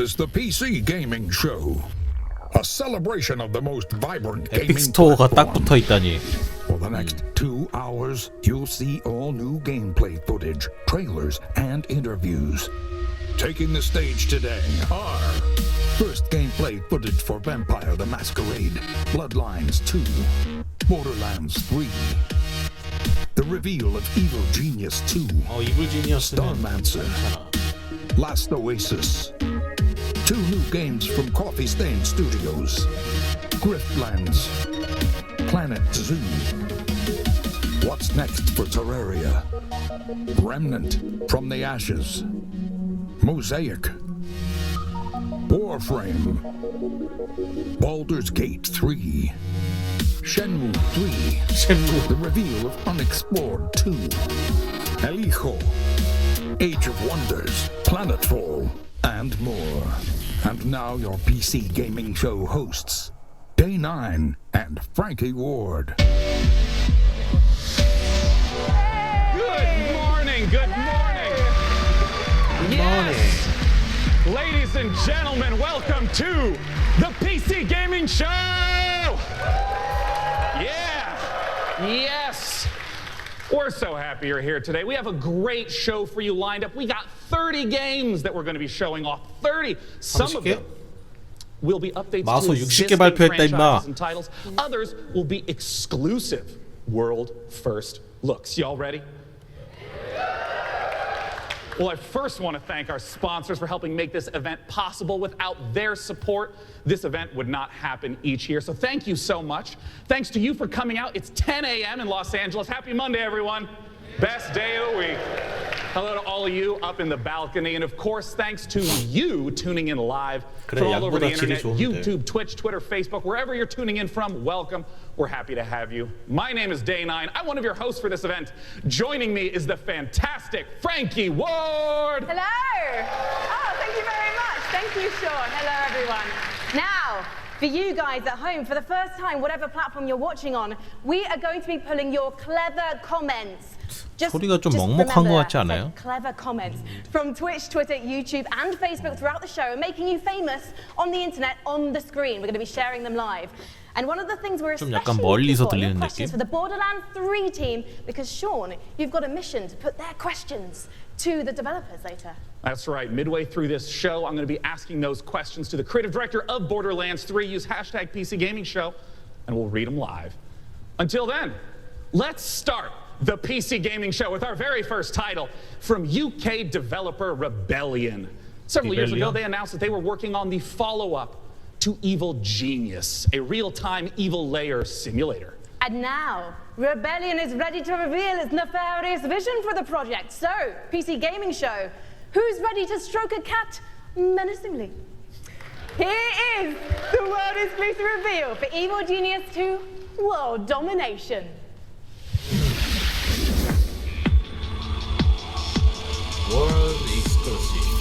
is the PC Gaming Show, a celebration of the most vibrant 에픽 gaming 스토어가 딱 platform. 붙어 있다니. For the next 2 hours, you'll see all new gameplay footage, trailers, and interviews. Taking the stage today are first gameplay footage for Vampire the Masquerade, Bloodlines 2, Borderlands 3, the reveal of Evil Genius 2, 이블 지니어스는 Starmancer, 괜찮아. Last Oasis, 2 new games from Coffee Stain Studios, Griftlands, Planet Zoo, What's Next for Terraria, Remnant from the Ashes, Mosaic, Warframe, Baldur's Gate 3, Shenmue 3, 샘무. the reveal of Unexplored 2, El Hijo, Age of Wonders, Planetfall, and more. And now your PC Gaming Show hosts, Day 9 and Frankie Ward. Good morning, good morning. Yes. Ladies and gentlemen, welcome to the PC Gaming Show. Yeah. Yes. We're so happy you're here today. We have a great show for you lined up. We got 30 games that we're going to be showing off. 30. Some of them will be updates 마소 to 60개 existing 발표했다, 임마. franchises and titles. Others will be exclusive world first looks. Y'all ready? Well, I first want to thank our sponsors for helping make this event possible. Without their support, this event would not happen each year. So thank you so much. Thanks to you for coming out. It's 10 a.m. in Los Angeles. Happy Monday, everyone. Best day of the week. Hello to all of you up in the balcony. And of course, thanks to you tuning in live 그래, from all over the 양보다 질이 internet, 좋은데. YouTube, Twitch, Twitter, Facebook, wherever you're tuning in from, welcome. We're happy to have you. My name is Day 9. I'm one of your hosts for this event. Joining me is the fantastic Frankie Ward. Hello! Oh, thank you very much. Thank you, Sean. Hello, everyone. Now, for you guys at home, for the first time, whatever platform you're watching on, we are going to be pulling your clever comments. 소리가 좀 remember 먹먹한 것 that. 같지 않아요? Clever comments from Twitch, Twitter, YouTube, and Facebook throughout the show, making you famous on the internet, on the screen. We're going to be sharing them live. And one of the things we're 좀 especially 약간 looking 멀리서 for are your 들리는 questions 느낌? for the Borderlands 3 team, because Sean, you've got a mission to put their questions to the developers later. That's right. Midway through this show, I'm going to be asking those questions to the creative director of Borderlands 3. Use hashtag PC Gaming Show, and we'll read them live. Until then, let's start the PC Gaming Show with our very first title from UK developer Rebellion. Several years ago, Rebellion? they announced that they were working on the follow-up to Evil Genius, a real-time evil layer simulator. And now, Rebellion is ready to reveal its nefarious vision for the project. So, PC Gaming Show, who's ready to stroke a cat menacingly? Here is the world exclusive reveal for Evil Genius 2 World Domination. 월드 익스클루시브.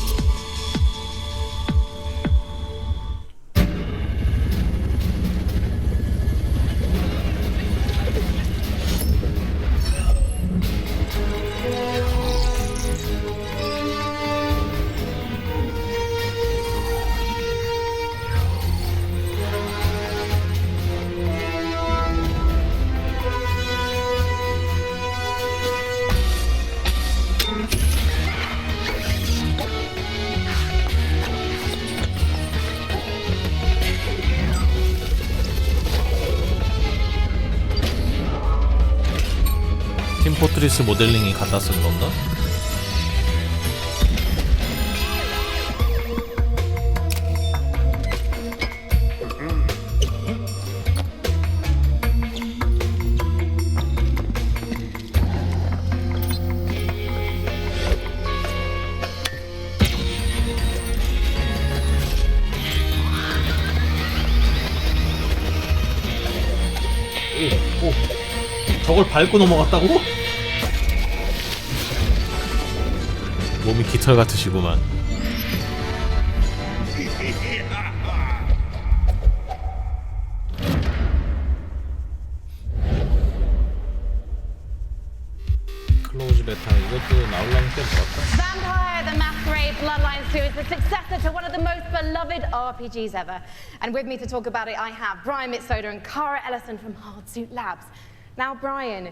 팀 포트리스 모델링이 갖다 쓴 건가? 오, 저걸 밟고 넘어갔다고? 몸이 깃털 같으시구만. 클로즈 베타 이것도 나올라면 꽤 좋았다. Vampire the Masquerade Bloodlines 2 is the successor to one of the most beloved RPGs ever. And with me to talk about it, I have Brian Mitsoda and Cara Ellison from Hard Suit Labs. Now, Brian,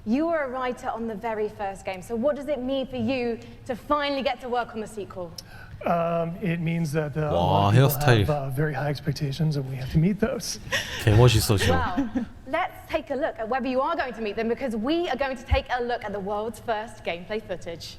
you were a writer on the very first game, so what does it mean for you to finally get to work on the sequel? It means that a 와, lot of people 헤어스타일. have very high expectations, and we have to meet those. 개멋있어 지금. Well, let's take a look at whether you are going to meet them, because we are going to take a look at the world's first gameplay footage.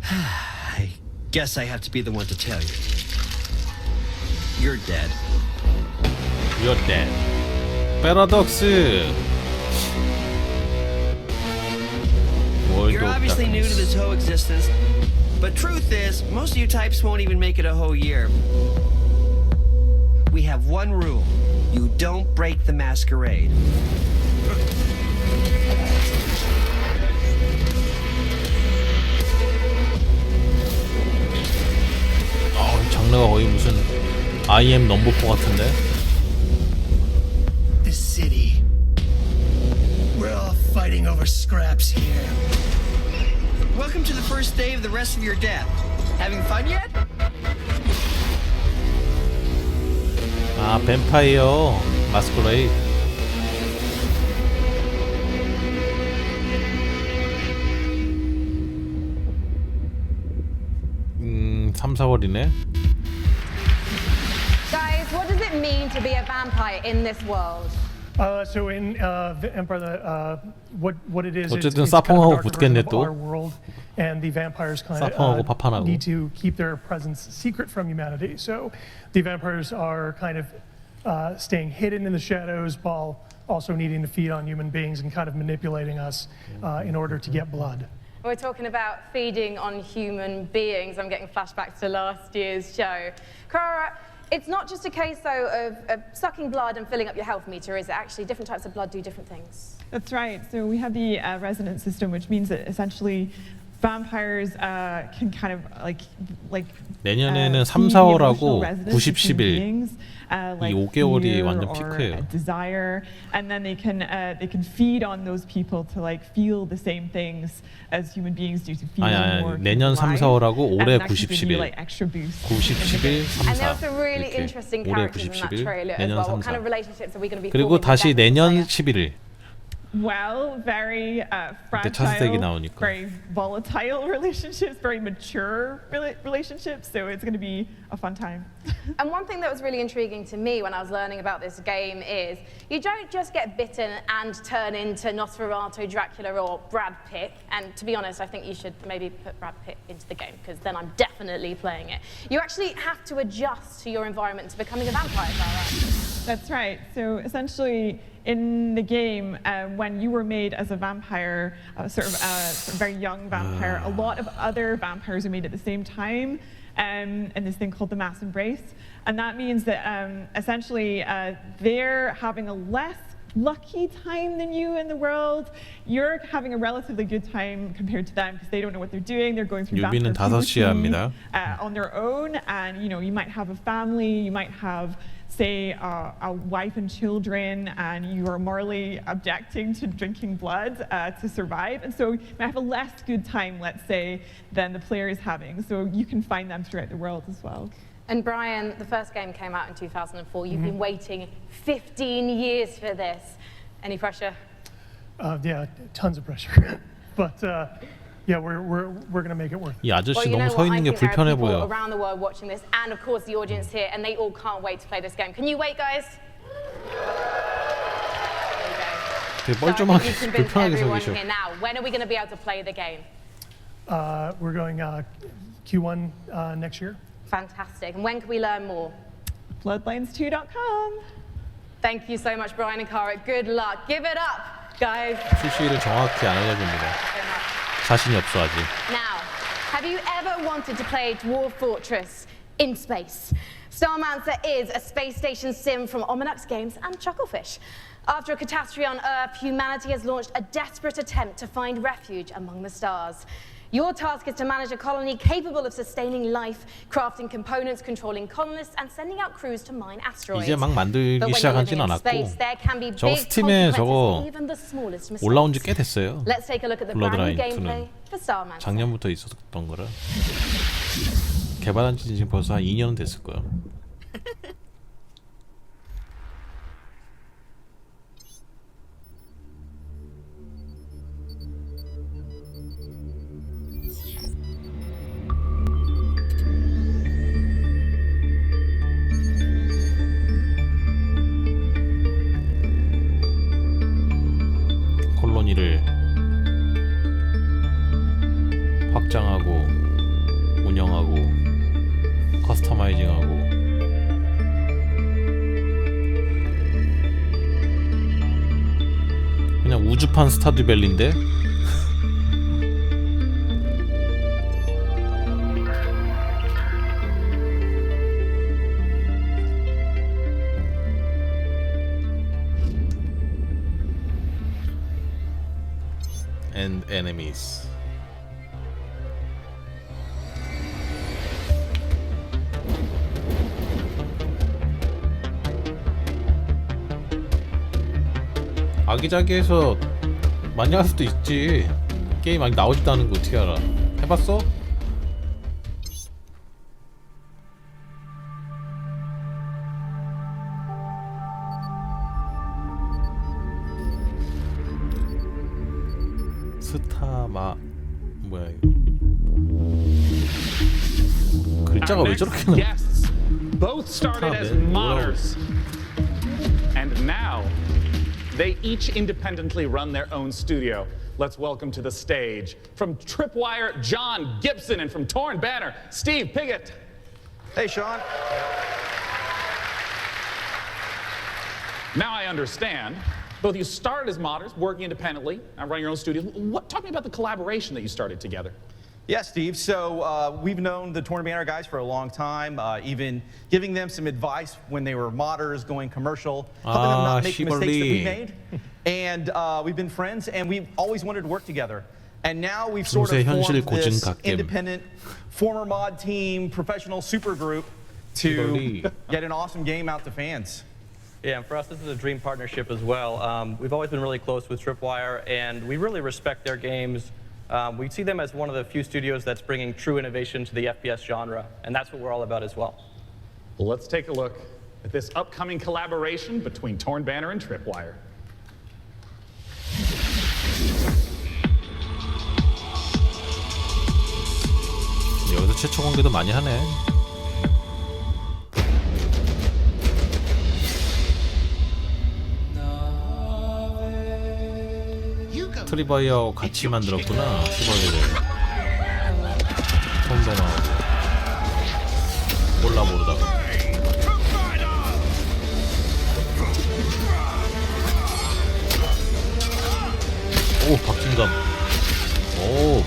I guess I have to be the one to tell you. You're dead. You're dead. 패러독스. You're obviously new to this whole existence, but truth is, most of you types won't even make it a whole year. We have one rule. You don't break the masquerade. 장르가 거의 무슨 I am 넘버 4 같은데? The city. We're all fighting over scraps here. Welcome to the first day of the rest of your death. Having fun yet? 아, 뱀파이어 마스크레이드. 3, 4월이네. Guys, what does it mean to be a vampire in this world? So in Empire, what it is, 어쨌든 it's kind of 사펑하고 a darker 붙겠네, version of 또. our world, and the vampires kind 사펑하고 of 파판하고. need to keep their presence secret from humanity. So the vampires are kind of staying hidden in the shadows while also needing to feed on human beings and kind of manipulating us in order to get blood. We're talking about feeding on human beings. I'm getting flashbacks to last year's show. Cara, it's not just a case, though, of sucking blood and filling up your health meter, is it? Actually, different types of blood do different things. That's right. So we have the resonance system, which means that essentially vampires can kind of like 내년에는 3, see the 4월하고 emotional resonance 90, between 10일 beings, like 5개월이 fear 완전 or 피크예요. desire, and then they can feed on those people to like feel the same things as human beings do to feel 아니, more 내년 3, alive. 4월하고 And 올해 that can 90, give you, 10일. like, extra boost 90, in the 10일, game. 3, And 4 there are some really 이렇게. interesting 올해 characters 90, in that 10일, trailer as 내년 well. 3, What kind 4 of relationships are we going to be 그리고 forming with 다시 them as 내년 players? 11일 Well, very 차세대기 fragile, 나오니까. very volatile relationships, very mature relationships, so it's going to be a fun time. And one thing that was really intriguing to me when I was learning about this game is you don't just get bitten and turn into Nosferatu, Dracula, or Brad Pitt. And to be honest, I think you should maybe put Brad Pitt into the game, because then I'm definitely playing it. You actually have to adjust to your environment to becoming a vampire, is that right? That's right. So essentially, in the game, when you were made as a vampire, sort of a very young vampire, a lot of other vampires are made at the same time in this thing called the mass embrace. And that means that essentially they're having a less lucky time than you in the world. You're having a relatively good time compared to them because they don't know what they're doing. They're going through 유비는 vampire 5시에 puberty, 합니다. on their own, and you might have a family, you might have, say, a wife and children, and you are morally objecting to drinking blood to survive, and so you might have a less good time, let's say, than the player is having. So you can find them throughout the world as well. And Brian, the first game came out in 2004. You've been waiting 15 years for this. Any pressure? Yeah, tons of pressure. But yeah, we're going to make it worth it. 이 아저씨 Well, you know 너무 서 what? I 있는 게 think there are 불편해 people 보여. around the world watching this, and of course the audience here, and they all can't wait to play this game. Can you wait, guys? 되게 So I think 뻘쭘하게 you've convinced 불편하게 서 everyone 계셔. here now. When are we going to be able to play the game? We're going Q1 next year. Fantastic. And when can we learn more? Bloodlines2.com. Thank you so much, Brian and Cara. Good luck. Give it up, guys. 출시일을 정확히 안 알려줍니다. So much. 자신이 없어 아직. Now, have you ever wanted to play Dwarf Fortress in space? Starmancer is a space station sim from Ominux Games and Chucklefish. After a catastrophe on Earth, humanity has launched a desperate attempt to find refuge among the stars. Your task is to manage a colony capable of sustaining life, crafting components, controlling colonists, and sending out crews to mine asteroids. 이제 막 만들기 But when you're 시작하진 living in 않았고 space, there can be 저거 big 스팀에 consequences 저거 for even the smallest mistakes. 올라온 지 꽤 됐어요. Let's take a look at the brand new 블러드라인 gameplay 2는 for Starman. 작년부터 있었던 거라 개발한 지 지금 벌써 한 2년은 됐을 거야. 콜로니를 확장하고 운영하고 커스터마이징하고 그냥 우주판 스타듀밸리인데 and enemies. 아기자기해서 많이 할 수도 있지. 게임 아직 나오지도 않은 거 어떻게 알아? 해봤어? 스타마 뭐야 이거? 글자가 왜 저렇게 나? Guests both started as modders, and now they each independently run their own studio. Let's welcome to the stage from Tripwire, John Gibson, and from Torn Banner, Steve Piggott. Hey, Sean. Now I understand. Both of you started as modders, working independently, and running your own studios. Talk to me about the collaboration that you started together. Yeah, Steve. So we've known the Torn Banner guys for a long time, even giving them some advice when they were modders, going commercial, helping them not make the mistakes that we made. And we've been friends, and we've always wanted to work together. And now we've sort of formed this independent former mod team, professional super group to get an awesome game out to fans. Yeah, and for us, this is a dream partnership as well. We've always been really close with Tripwire, and we really respect their games. We see them as one of the few studios that's bringing true innovation to the FPS genre, and that's what we're all about as well. Well, let's take a look at this upcoming collaboration between Torn Banner and Tripwire. 여기서 최초 공개도 많이 하네. 트리바이어 같이 만들었구나. 시벌리를 톰베너하고 몰라 모르다가 오 박진감. 오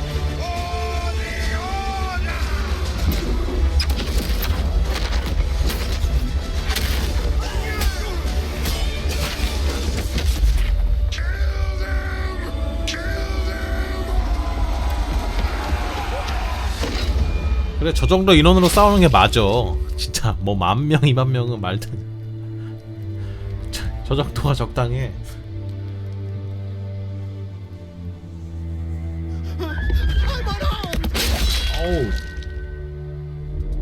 그래 저 정도 인원으로 싸우는 게 맞아. 진짜 뭐 10,000명, 20,000명은 말든 저 정도가 적당해. 어우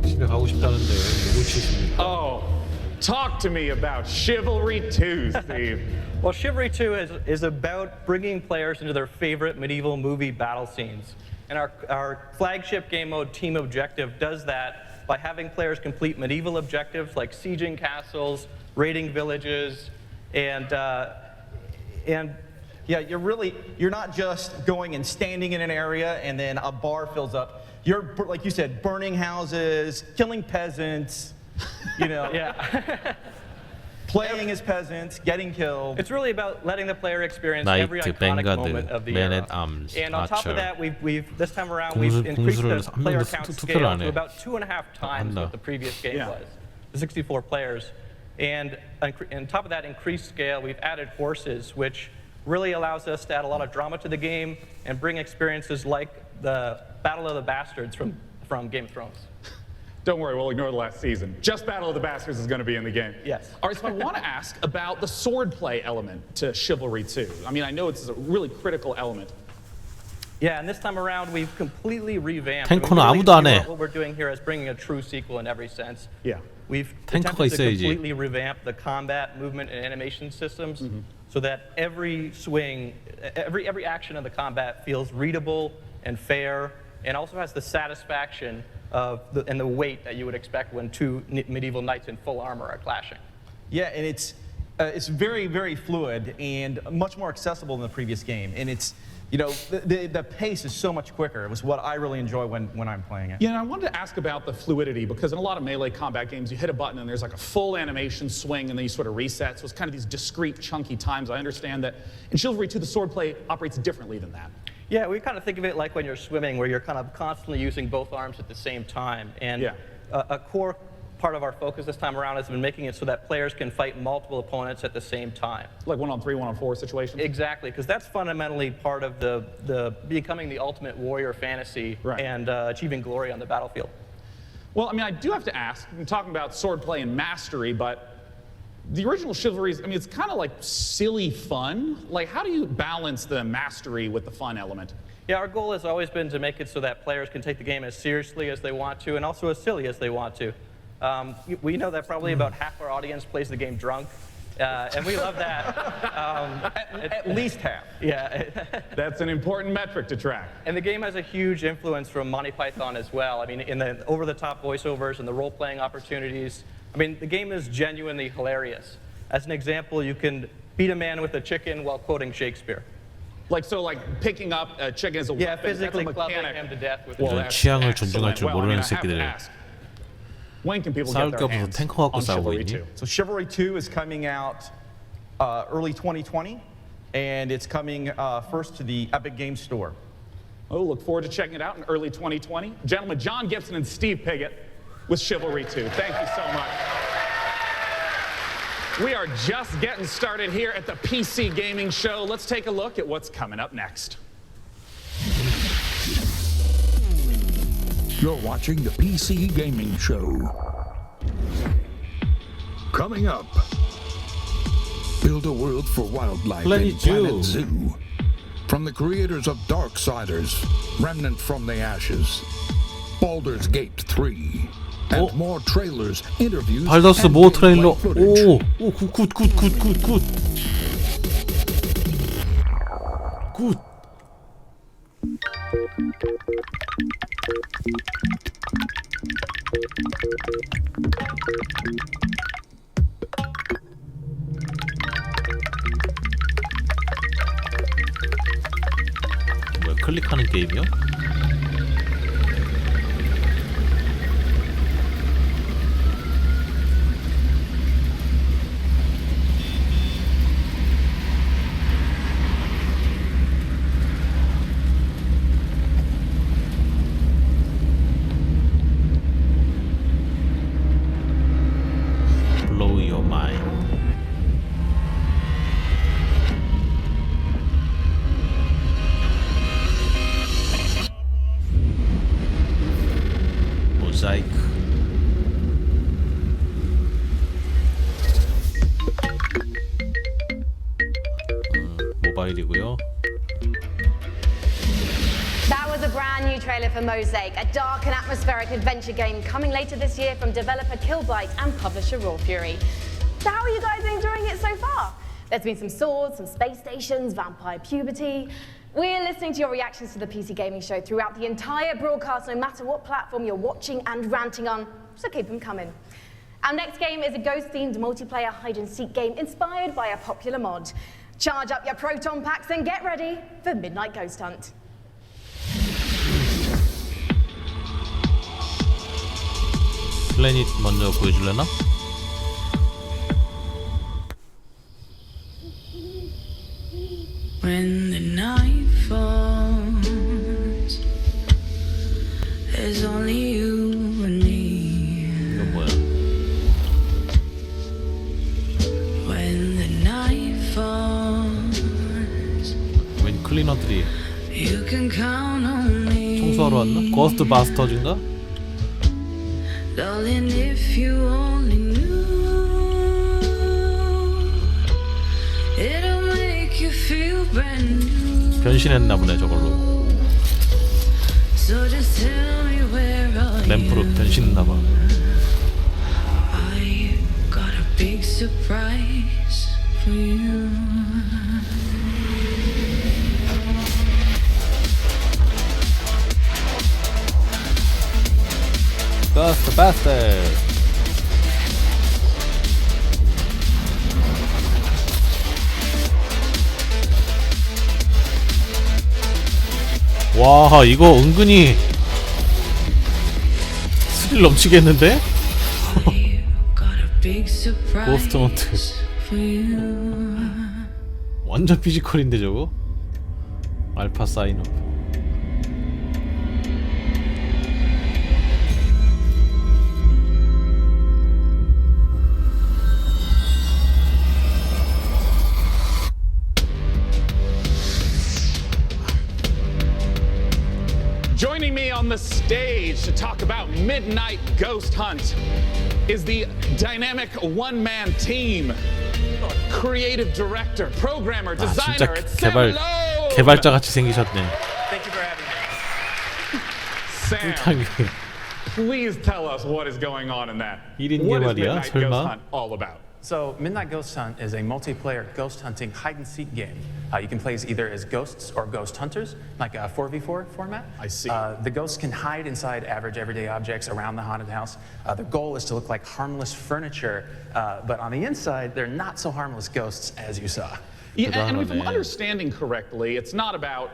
집에 가고 싶다는데 누굴 치십니까? Oh, talk to me about Chivalry 2, Steve. Well, Chivalry 2 is about bringing players into their favorite medieval movie battle scenes. And our flagship game mode, Team Objective, does that by having players complete medieval objectives like sieging castles, raiding villages, and yeah, you're not just going and standing in an area and then a bar fills up. You're, like you said, burning houses, killing peasants, you know. yeah. Playing as peasants, getting killed. It's really about letting the player experience every iconic moment of the era. And on top of that, this time around we've increased the player count scale to about 2.5 times what the previous game was, the 64 players. And on top of that increased scale, we've added horses, which really allows us to add a lot of drama to the game and bring experiences like the Battle of the Bastards from Game of Thrones. Don't worry, we'll ignore the last season. Just Battle of the Bastards is going to be in the game. Yes. All right, so I want to ask about the swordplay element to Chivalry 2. I mean, I know it's a really critical element. Yeah, and this time around we've completely revamped. 탱커는 아무도 안 해. What we're doing here is bringing a true sequel in every sense. Yeah. We've 탱커가 attempted to 있어야지. completely revamp the combat, movement, and animation systems so that every swing, every action of the combat feels readable and fair, and also has the satisfaction of and the weight that you would expect when two medieval knights in full armor are clashing. Yeah, and it's very, very fluid and much more accessible than the previous game. And it's, you know, the pace is so much quicker. It was what I really enjoy when I'm playing it. Yeah, and I wanted to ask about the fluidity, because in a lot of melee combat games, you hit a button and there's like a full animation swing and then you sort of reset. So it's kind of these discrete, chunky times. I understand that in Chivalry 2, the swordplay operates differently than that. Yeah, we kind of think of it like when you're swimming, where you're kind of constantly using both arms at the same time. And Yeah. a core part of our focus this time around has been making it so that players can fight multiple opponents at the same time. Like 1-on-3, 1-on-4 situations? Exactly, because that's fundamentally part of the becoming the ultimate warrior fantasy Right. and achieving glory on the battlefield. Well, I mean, I do have to ask, I'm talking about swordplay and mastery, but the original Chivalries, I mean, it's kind of like silly fun. Like, how do you balance the mastery with the fun element? Yeah, our goal has always been to make it so that players can take the game as seriously as they want to and also as silly as they want to. We know that probably about half our audience plays the game drunk, and we love that. At least half. Yeah. That's an important metric to track. And the game has a huge influence from Monty Python as well. I mean, in the over-the-top voiceovers and the role-playing opportunities. I mean, the game is genuinely hilarious. As an example, you can beat a man with a chicken while quoting Shakespeare. Like, so like picking up a chicken as a Yeah, weapon, physically that's a clubbing mechanic. him to death with Well, 이런 that's 취향을 존중할 줄 excellent. Well, I mean, 모르는 I have to 새끼들. ask, when can people 싸울 get 게 their 없어서 hands 탱커 갖고 on 싸우고 Chivalry 있니? 2? So Chivalry 2 is coming out early 2020, and it's coming first to the Epic Games Store. Oh, look forward to checking it out in early 2020. Gentlemen, John Gibson and Steve Piggott with Chivalry 2. Thank you so much. We are just getting started here at the PC Gaming Show. Let's take a look at what's coming up next. You're watching the PC Gaming Show. Coming up, build a world for wildlife Planet in Zoo. Planet Zoo. From the creators of Darksiders, Remnant from the Ashes, Baldur's Gate 3, and more trailers, interviews, 발더스 and 모 gameplay 트레일러. footage. 굿. 굿. 뭐야, 클릭하는 게임이요? Blow your mind. 모자이크. 모바일이고요. That was a brand new trailer for Mosaic, a dark and atmospheric adventure game coming later this year from developer Killblight and publisher Raw Fury. So how are you guys enjoying it so far? There's been some swords, some space stations, vampire puberty. We're listening to your reactions to the PC Gaming Show throughout the entire broadcast, no matter what platform you're watching and ranting on, so keep them coming. Our next game is a ghost-themed multiplayer hide-and-seek game inspired by a popular mod. Charge up your proton packs and get ready for Midnight Ghost Hunt. 플래닛 먼저 보여줄래나? When the night falls, there's only you and me. 이건 뭐야? When the night falls, can count on me. 청소하러 왔나? 고스트 바스터즈인가? Darling, if you only knew, it'll make you feel brand new. 변신했나 보네 저걸로. So just tell me where are 램프로 you? 변신했나 봐. I got a big surprise for you. 고스트 바스터. 와 이거 은근히 스릴 넘치겠는데? 고스트 헌트 완전 피지컬인데 저거? 알파 사인업. Joining me on the stage to talk about Midnight Ghost Hunt is the dynamic one-man team, creative director, programmer, 아 진짜 designer. It's Sam Lowe. 개발자 같이 생기셨네. Thank you for having me. Sam, please tell us what is going on in that. 1인 What is 개발이야? Midnight Ghost 설마? Hunt all about? So Midnight Ghost Hunt is a multiplayer ghost hunting hide-and-seek game. You can play as either as ghosts or ghost hunters, like a 4v4 format. I see. The ghosts can hide inside average everyday objects around the haunted house. The goal is to look like harmless furniture, but on the inside, they're not so harmless ghosts as you saw. Yeah, and if I'm understanding correctly, it's not about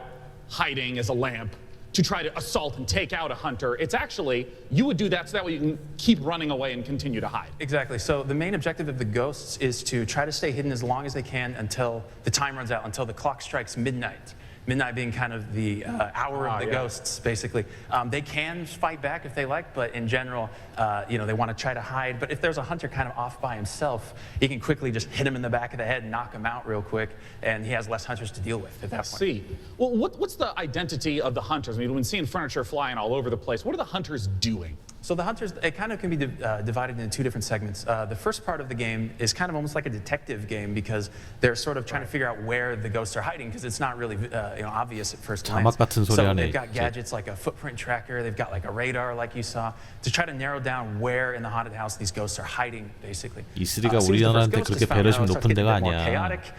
hiding as a lamp to try to assault and take out a hunter. It's actually, you would do that so that way you can keep running away and continue to hide. Exactly. So the main objective of the ghosts is to try to stay hidden as long as they can until the time runs out, until the clock strikes midnight. Midnight being kind of the hour of the ghosts, basically. They can fight back if they like, but in general, they want to try to hide. But if there's a hunter kind of off by himself, he can quickly just hit him in the back of the head, knock him out real quick, and he has less hunters to deal with at that point. I see. Well, what's the identity of the hunters? I mean, when seeing furniture flying all over the place, what are the hunters doing? So the hunters, it kind of can be divided into two different segments. The first part of the game is kind of almost like a detective game because they're sort of trying to figure out where the ghosts are hiding because it's not really obvious at first glance. So they've got gadgets like a footprint tracker, they've got like a radar like you saw to try to narrow down where in the haunted house these ghosts are hiding basically. E3가 우리나라한테 그렇게 배려심 높은 데가 아니야. Chaotic.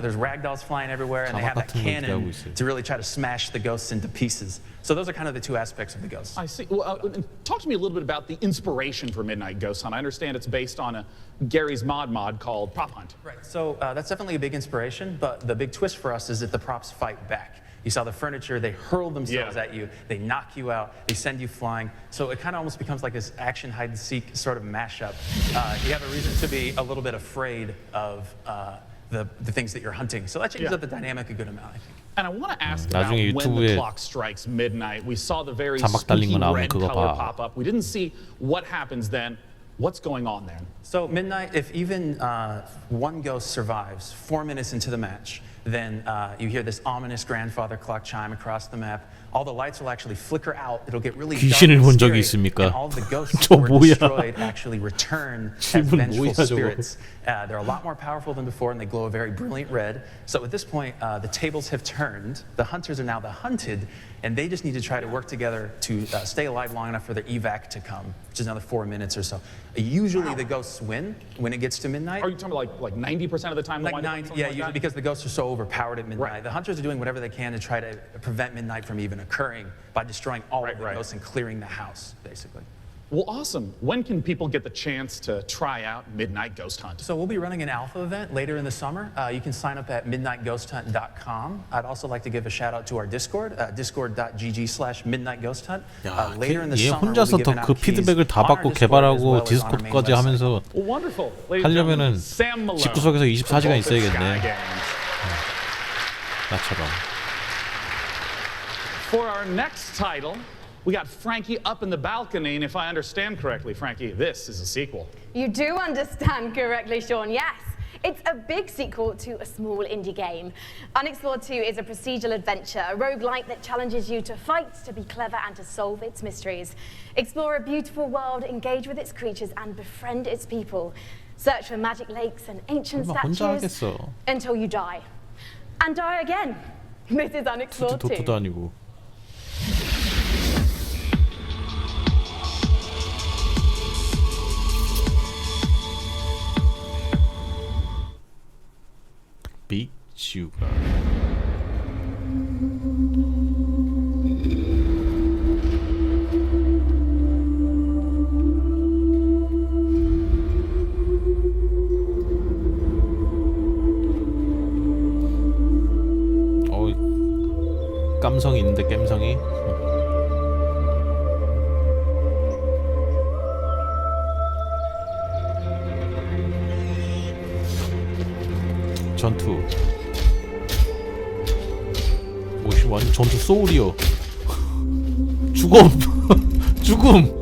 There's ragdolls flying everywhere and they have that cannon to really try to smash the ghosts into pieces. So those are kind of the two aspects of the ghosts. I see. Well, talk to me a little bit about the inspiration for Midnight Ghost Hunt. I understand it's based on Gary's mod called Prop Hunt. Right. So that's definitely a big inspiration, but the big twist for us is that the props fight back. You saw the furniture, they hurl themselves at you, they knock you out, they send you flying. So it kind of almost becomes like this action hide-and-seek sort of mashup. You have a reason to be a little bit afraid of the things that you're hunting. So that changes up the dynamic a good amount, I think. And I want to ask about when the clock strikes midnight. We saw the very spooky red color pop up. We didn't see what happens then. What's going on there? So midnight, if even one ghost survives 4 minutes into the match, then you hear this ominous grandfather clock chime across the map. All the lights will actually flicker out. It'll get really dark and scary, and all of the ghosts that were destroyed actually return as vengeful spirits. They're a lot more powerful than before, and they glow a very brilliant red. So at this point, the tables have turned. The hunters are now the hunted, and they just need to try to work together to stay alive long enough for their evac to come, which is another 4 minutes or so. Usually the ghosts win when it gets to midnight. Are you talking about like 90% of the time? Like 90, yeah, usually because the ghosts are so overpowered at midnight. Right. The hunters are doing whatever they can to try to prevent midnight from even occurring by destroying all of the ghosts and clearing the house, basically. Well, awesome. When can people get the chance to try out Midnight Ghost Hunt? So we'll be running an alpha event later in the summer. You can sign up at midnightghosthunt.com. I'd also like to give a shout out to our Discord, discord.gg/midnightghosthunt. Later in the 얘 summer, 혼자서 더 그 피드백을 다 받고 개발하고 디스코드까지 하면서 하려면은 집구석에서 24시간 있어야겠네. 나처럼. For our next title, we got Frankie up in the balcony, and if I understand correctly, Frankie, this is a sequel. You do understand correctly, Sean, yes. It's a big sequel to a small indie game. Unexplored 2 is a procedural adventure, a roguelike that challenges you to fight, to be clever, and to solve its mysteries. Explore a beautiful world, engage with its creatures, and befriend its people. Search for magic lakes and ancient statues until you die. And die again. This is Unexplored 2. 도토도 아니고. Big Sugar. 감성이 있는데 겜성이. 전투. 오씨 완전 전투 소울이요. 죽음. 죽음.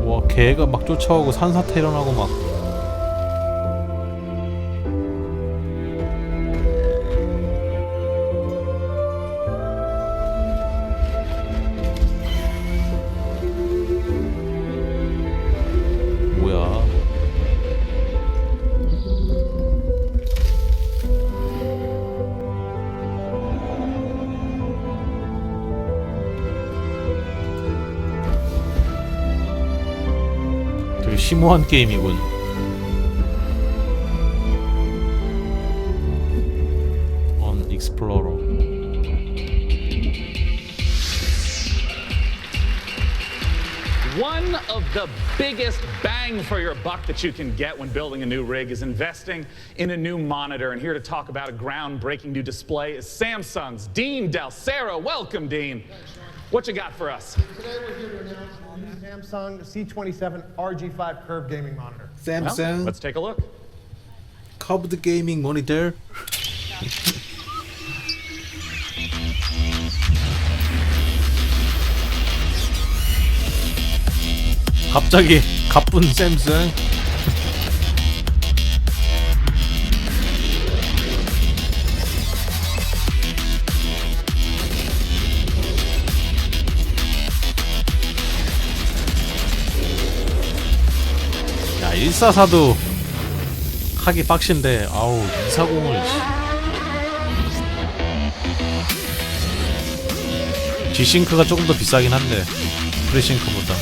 와 개가 막 쫓아오고 산사태 일어나고 막. 뭐야? 되게 심오한 게임이군. On Explorer. One of the biggest bang for your buck that you can get when building a new rig is investing in a new monitor. And here to talk about a groundbreaking new display is Samsung's Dean Dalcero. Welcome, Dean. What you got for us? Today we're here to announce the new Samsung C27 RG5 curved gaming monitor. Samsung. Well, let's take a look. Curved gaming monitor. 갑자기 가쁜 샘슨. 야 144도 하기 빡신데 아우 240을 G싱크가 조금 더 비싸긴 한데 프리싱크보다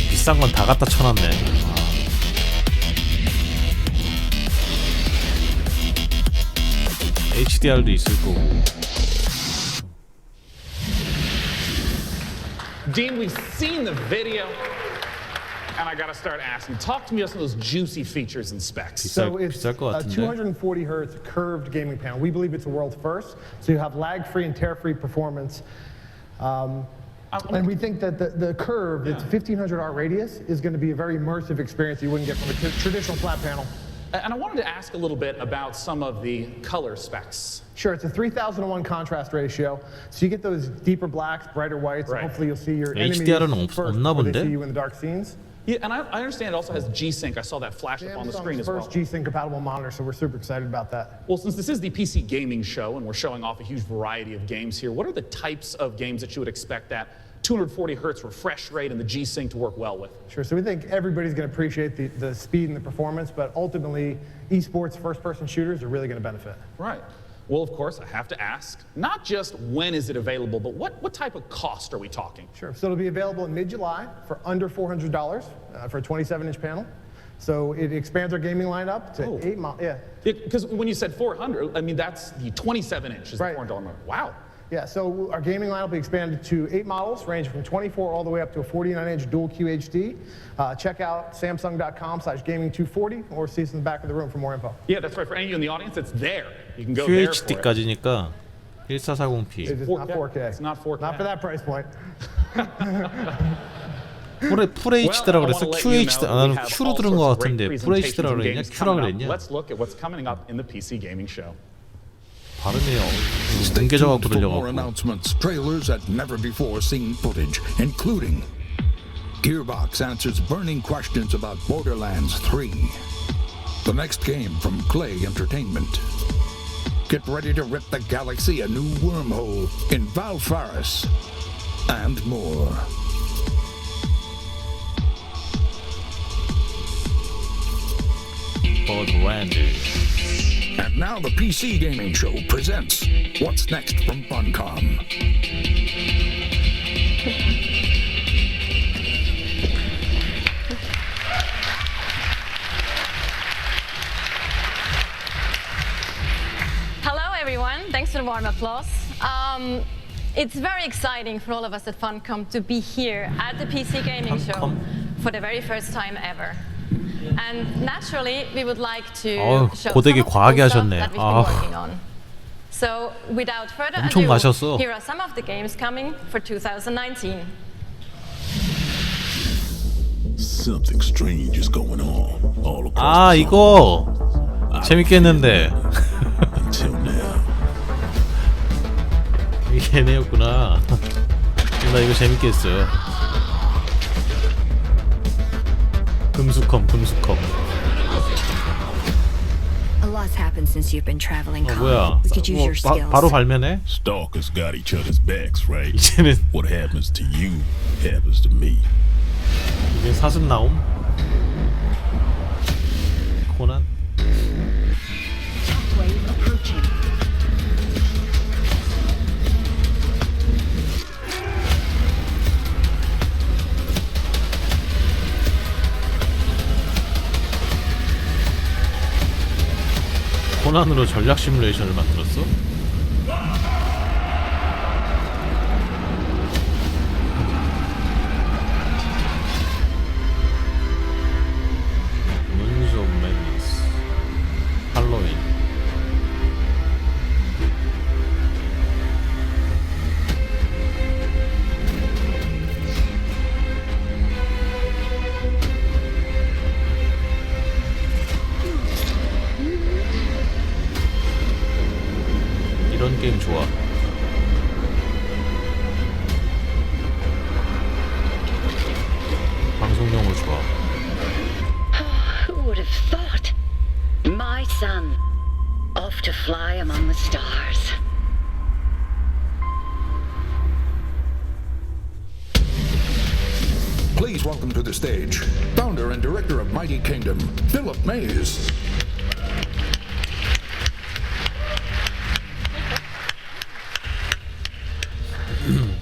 비싼 건 다 갖다 쳐놨네. HDR도 있을 거고. Dean, we've seen the video, and I gotta start asking. Talk to me about some of those juicy features and specs. So it's a 240 hertz curved gaming panel. We believe it's a world first. So you have lag-free and tear-free performance. And we think that the curve, its 1500 R radius, is going to be a very immersive experience you wouldn't get from a traditional flat panel. And I wanted to ask a little bit about some of the color specs. Sure, it's a 3001 contrast ratio, so you get those deeper blacks, brighter whites, and hopefully you'll see your enemies first before they see you in the dark scenes. Yeah, and I understand it also has G-Sync. I saw that flash up on the screen as well. First G-Sync compatible monitor, so we're super excited about that. Well, since this is the PC gaming show and we're showing off a huge variety of games here, what are the types of games that you would expect that 240 hertz refresh rate and the G-Sync to work well with? Sure, so we think everybody's going to appreciate the speed and the performance, but ultimately, esports first-person shooters are really going to benefit. Right. Well, of course, I have to ask, not just when is it available, but what type of cost are we talking? Sure, so it'll be available in mid-July for under $400 for a 27-inch panel. So it expands our gaming lineup to 8 models. Yeah. Because when you said 400, I mean, that's the 27-inch is right. The $400. Wow. Yeah, so our gaming lineup will be expanded to 8 models, ranging from 24 all the way up to a 49-inch dual QHD. Check out samsung.com/gaming240 or see us in the back of the room for more info. Yeah, that's right. For any of you in the audience, it's there. You can go there for it. QHD까지니까 1440p. It's not 4K. It's not 4K. Not for that price point. 풀 HD라 그랬어? QHD? 나는 Q로 들은 것 같은데 풀 HD라 그랬냐? Q라 그랬냐? Let's look at what's coming up in the PC gaming show. 발음이요. Stay 뭉개져갖고 tuned for more 들려갖고. announcements, trailers, and never before seen footage, including Gearbox answers burning questions about Borderlands 3, the next game from Clay Entertainment. Get ready to rip the galaxy a new wormhole in Valfaris, and more. Borderlands. And now the PC Gaming Show presents What's Next from Funcom. Hello, everyone. Thanks for the warm applause. It's very exciting for all of us at Funcom to be here at the PC Gaming Show for the very first time ever. And naturally, we would like to show some of the cool stuff that we've been working on. So, without further ado, here are some of the games coming for 2019. Something strange is going on all across the 이거 재밌겠는데. until now. 이게 얘네였구나. 나 이거 재밌겠어요. 금수컴. A lot's happened since you've been traveling. 뭐야? We could use your skills. 바로 발매네? Stalkers got each other's backs, right? 이제는 What happens to you happens to me. 이게 사슴 나옴? 코난? Wave approaching. 코난으로 전략 시뮬레이션을 만들었어? 문즈 오브 매니스 할로윈 이런 게임 좋아. 방송용으로 좋아. Who would have thought? My son, off to fly among the stars. Please welcome to the stage, founder and director of Mighty Kingdom, Philip Mays.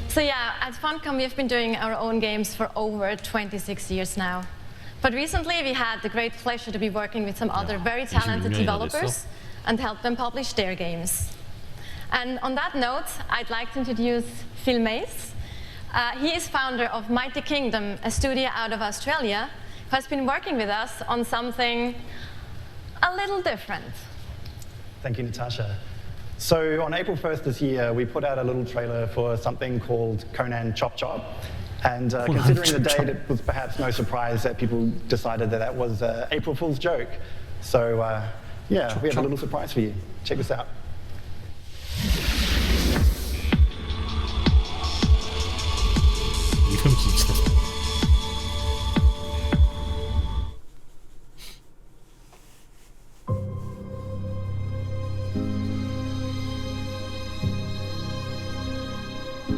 So yeah, at Funcom we've been doing our own games for over 26 years now. But recently we had the great pleasure to be working with some other very talented developers and help them publish their games. And on that note, I'd like to introduce Phil Mays. He is founder of Mighty Kingdom, a studio out of Australia, who has been working with us on something a little different. Thank you, Natasha. So on April 1st this year, we put out a little trailer for something called Conan Chop Chop. And considering the date, it was perhaps no surprise that people decided that that was an April Fool's joke. So yeah, we have a little surprise for you. Check this out. 이름 진짜.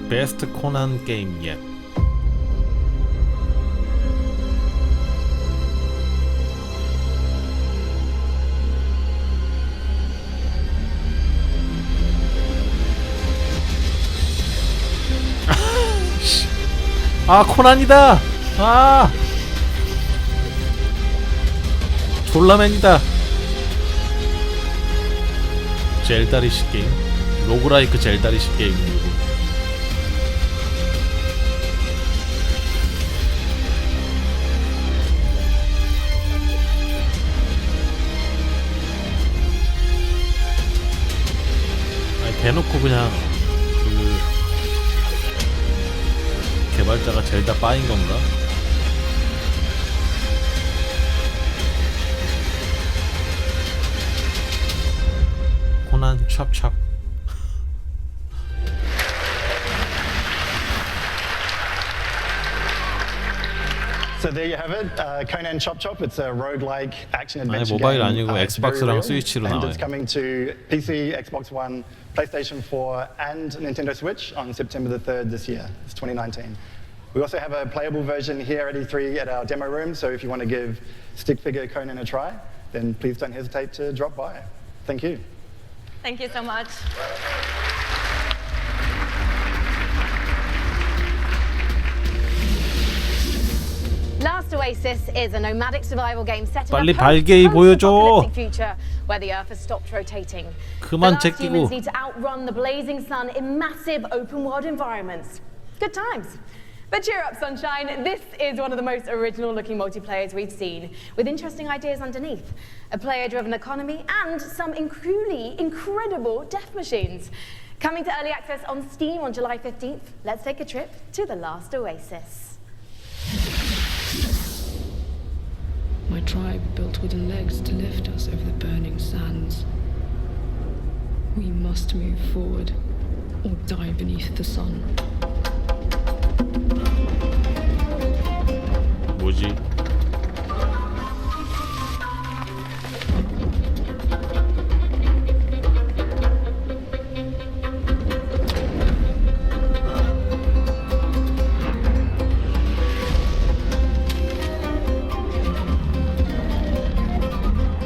베스트 코난 게임 예. 아 코난이다. 아 졸라맨이다. 젤다리시 게임, 로그라이크 젤다리시 게임이고. 대놓고 그냥 그 개발자가 젤다 빠인 건가? Conan Chop. So there you have it, Conan Chop. It's a roguelike action adventure 모바일 game. 아니고 It's very 엑스박스랑 real, 스위치로 and 나와요. it's coming to PC, Xbox One, PlayStation 4, and Nintendo Switch on September the 3rd this year. It's 2019. We also have a playable version here at E3 at our demo room, so if you want to give stick figure Conan a try, then please don't hesitate to drop by. Thank you. Thank you so much. Last Oasis is a nomadic survival game set in 빨리 a 발개이 보여줘. post-apocalyptic future where the Earth has stopped rotating. 그만 The last 제끼고. humans need to outrun the blazing sun in massive open-world environments. Good times. But cheer up, sunshine. This is one of the most original-looking multiplayers we've seen, with interesting ideas underneath, a player-driven economy, and some truly incredible death machines. Coming to early access on Steam on July 15th, let's take a trip to the Last Oasis. My tribe built wooden legs to lift us over the burning sands. We must move forward or die beneath the sun. 뭐지?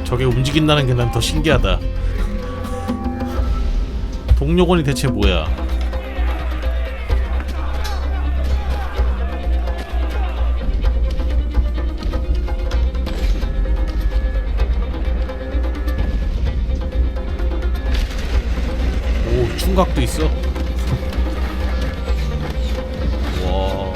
저게 움직인다는 게 난 더 신기하다. 동료건이 대체 뭐야? 오, 충각도 있어. 와.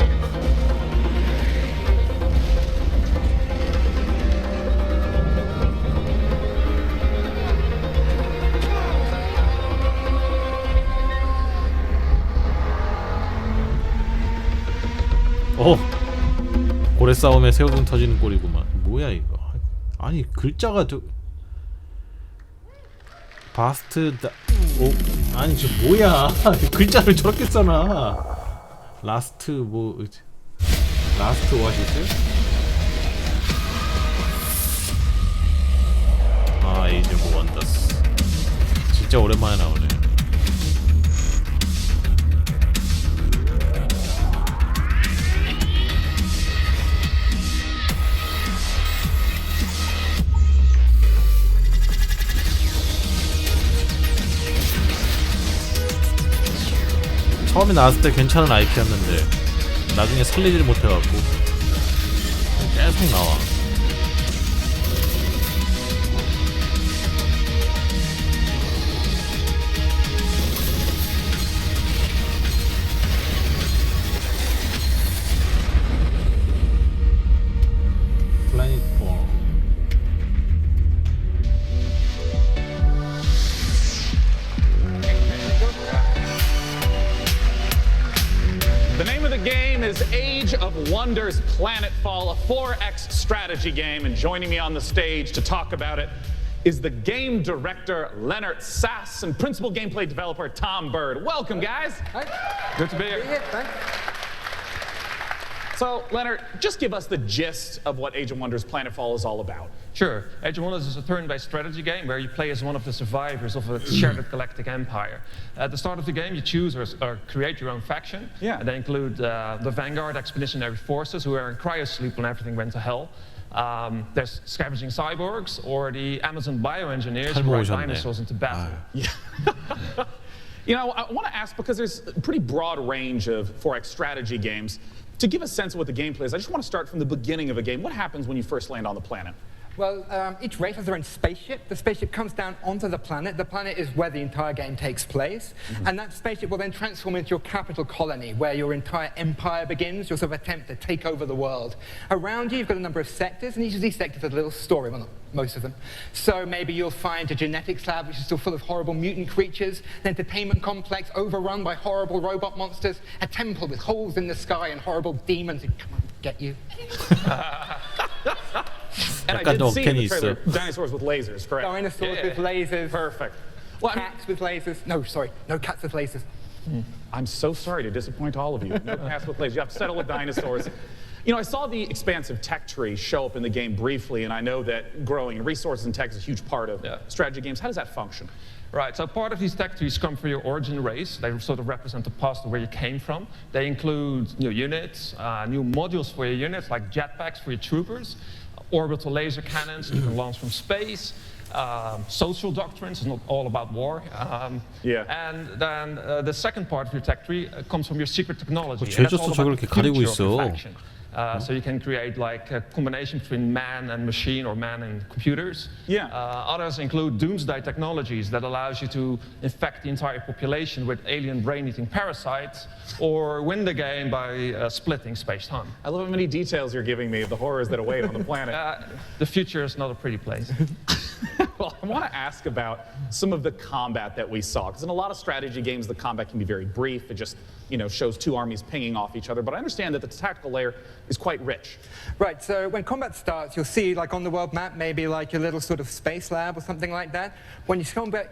고래 싸움에 새우등 터지는 꼴이구만. 뭐야 이거? 아니 글자가 바스트 다. 오 아니 저 뭐야? 글자를 저렇게 써놔. 라스트 뭐 라스트 오아시스? 아 에이즈 오브 원더스. 진짜 오랜만에 나오네. 처음에 나왔을 때 괜찮은 IP였는데 나중에 살리지를 못해갖고 계속 나와. 플래닛 4. The name of the game is Age of Wonders Planetfall, a 4X strategy game, and joining me on the stage to talk about it is the game director Leonard Sass and principal gameplay developer Tom Bird. Welcome, guys. Hi. Good to be here. Thanks. So, Leonard, just give us the gist of what Age of Wonders Planetfall is all about. Sure. Age of Wonders is a turn-based strategy game where you play as one of the survivors of a shared galactic empire. At the start of the game, you choose or create your own faction. Yeah. They include the Vanguard Expeditionary Forces, who are in cryosleep when everything went to hell. There's scavenging cyborgs, or the Amazon bioengineers who ride dinosaurs into battle. Yeah. You know, I want to ask, because there's a pretty broad range of 4X strategy games. To give a sense of what the gameplay is, I just want to start from the beginning of a game. What happens when you first land on the planet? Well, each race has their own spaceship. The spaceship comes down onto the planet. The planet is where the entire game takes place. And that spaceship will then transform into your capital colony, where your entire empire begins, your sort of attempt to take over the world. Around you, you've got a number of sectors, and each of these sectors has a little story. Well, not most of them. So maybe you'll find a genetics lab, which is still full of horrible mutant creatures, an entertainment complex overrun by horrible robot monsters, a temple with holes in the sky and horrible demons who come and get you. And I did see in the trailer dinosaurs with lasers, correct? Dinosaurs with lasers. Perfect. Cats with lasers. No, sorry, no cats with lasers. I'm so sorry to disappoint all of you. No cats with lasers. You have to settle with dinosaurs. You know, I saw the expansive tech tree show up in the game briefly, and I know that growing resources and tech is a huge part of strategy games. How does that function? Right, so part of these tech trees come from your origin race. They sort of represent the past of where you came from. They include new units, new modules for your units, like jetpacks for your troopers, orbital laser cannons you can launch from space, social doctrines, it's not all about war. And then the second part of your tech tree comes from your secret technology. 제조도 저걸 이렇게 가리고 있어. So you can create like a combination between man and machine or man and computers. Others include doomsday technologies that allows you to infect the entire population with alien brain-eating parasites or win the game by splitting space-time. I love how many details you're giving me of the horrors that await on the planet. The future is not a pretty place. Well, I want to ask about some of the combat that we saw, because in a lot of strategy games, the combat can be very brief. It just, shows two armies pinging off each other. But I understand that the tactical layer is quite rich. Right, so when combat starts, you'll see, like on the world map, maybe like a little sort of space lab or something like that. When you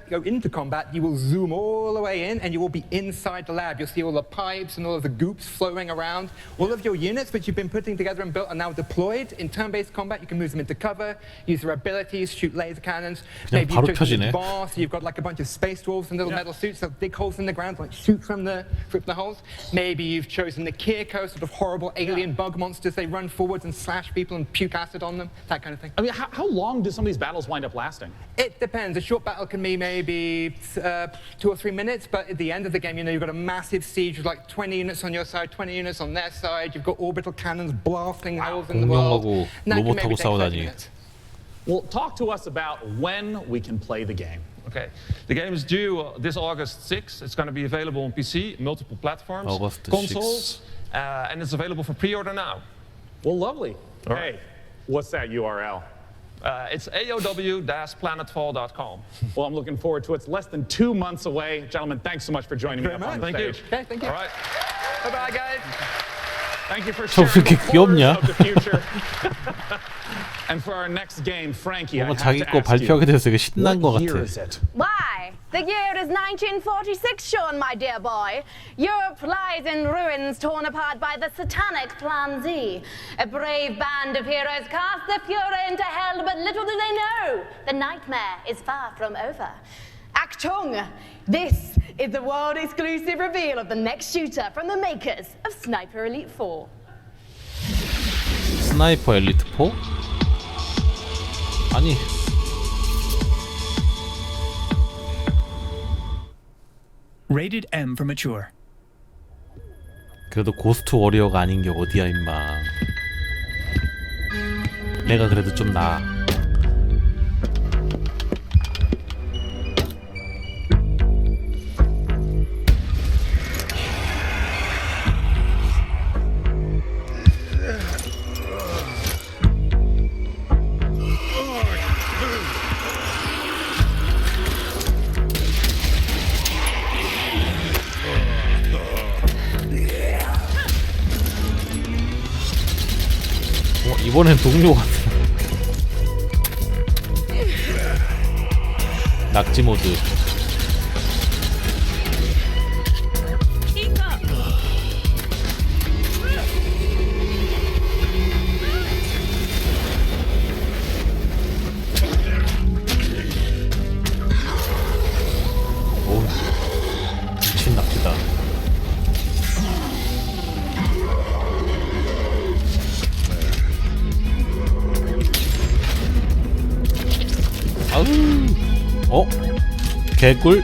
go into combat, you will zoom all the way in, and you will be inside the lab. You'll see all the pipes and all of the goops flowing around. All of your units, which you've been putting together and built, are now deployed. In turn-based combat, you can move them into cover, use their abilities, shoot laser cannons. Maybe you've chosen a boss, so you've got like a bunch of space dwarves in little metal suits that dig holes in the ground, like shoot from the holes. Maybe you've chosen the Kirko, sort of horrible alien bug monsters. They run forwards and slash people and puke acid on them, that kind of thing. I mean, how long do some of these battles wind up lasting? It depends. A short battle can be maybe 2 or 3 minutes, but at the end of the game, you've got a massive siege with like 20 units on your side, 20 units on their side. You've got orbital cannons blasting holes in the world. 로봇하고 싸우다니. Well, talk to us about when we can play the game. Okay, the game is due this August 6th. It's going to be available on PC, multiple platforms, consoles, and it's available for pre-order now. Well, lovely. Hey, what's that URL? It's aow-planetfall.com. Well, I'm looking forward to it. It's less than 2 months away. Gentlemen, thanks so much for joining me up on the stage. Okay, thank you. All right. Bye-bye, guys. Thank you for sharing the horrors of the future. And for our next game, Frankie, I have to ask you, what year is it? Why, the year is 1946, Sean, my dear boy. Europe lies in ruins torn apart by the satanic Plan Z. A brave band of heroes cast the Fuhrer into hell, but little do they know, the nightmare is far from over. Achtung! This is the world-exclusive reveal of the next shooter from the makers of Sniper Elite 4. 스나이퍼 엘리트 4? 아니 Rated M for mature. 그래도 고스트 워리어가 아닌 게 어디야 임마. 내가 그래도 좀 나아. 이번엔 동료 같아. 낙지 모드. 오, 미친 낙지다. 아우, 개꿀.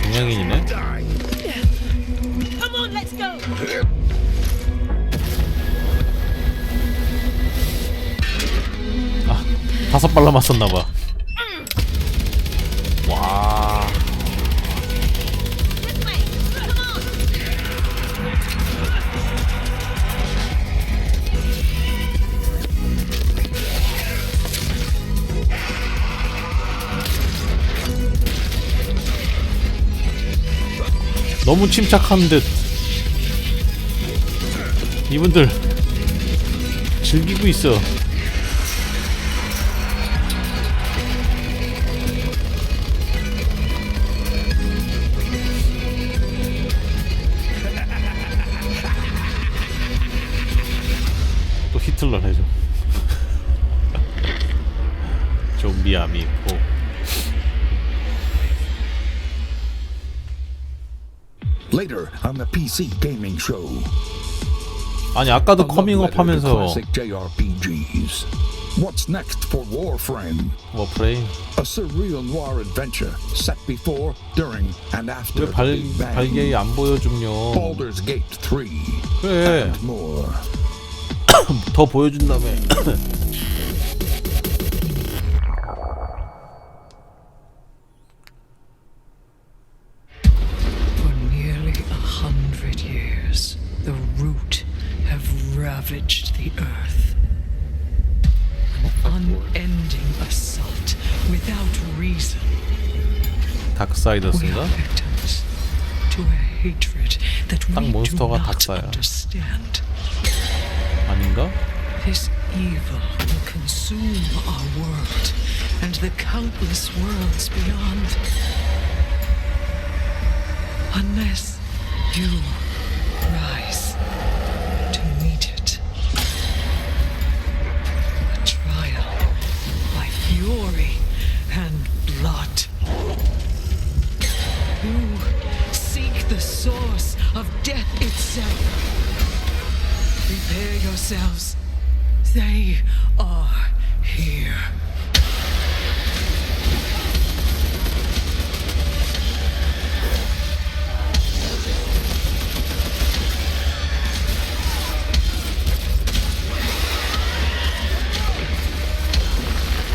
동양인이네. Come on, let's go. 아, 5발 남았었나봐. 와. 너무 침착한 듯. 이분들 즐기고 있어. 또 히틀러 해줘. 좀비함이 있고. Later on the PC gaming show. 아니 아까도 커밍업 하면서 classic JRPGs. What's next for Warframe? 워프레임. A surreal noir adventure set before, during, and after 왜 the Big Bang. 발개이 안 보여줌요. Baldur's Gate 3 그래. and more. 더 보여준다며. For nearly 100 years, the root have ravaged the earth. An unending assault without reason. 닥사이더스인가? Victims to a hatred that 딱 we do 몬스터가 not 닥사야. understand. 아닌가? This evil will consume our world and the countless worlds beyond. Unless you rise to meet it. A trial by fury and blood. You seek the source of death itself. Prepare yourselves. They are here.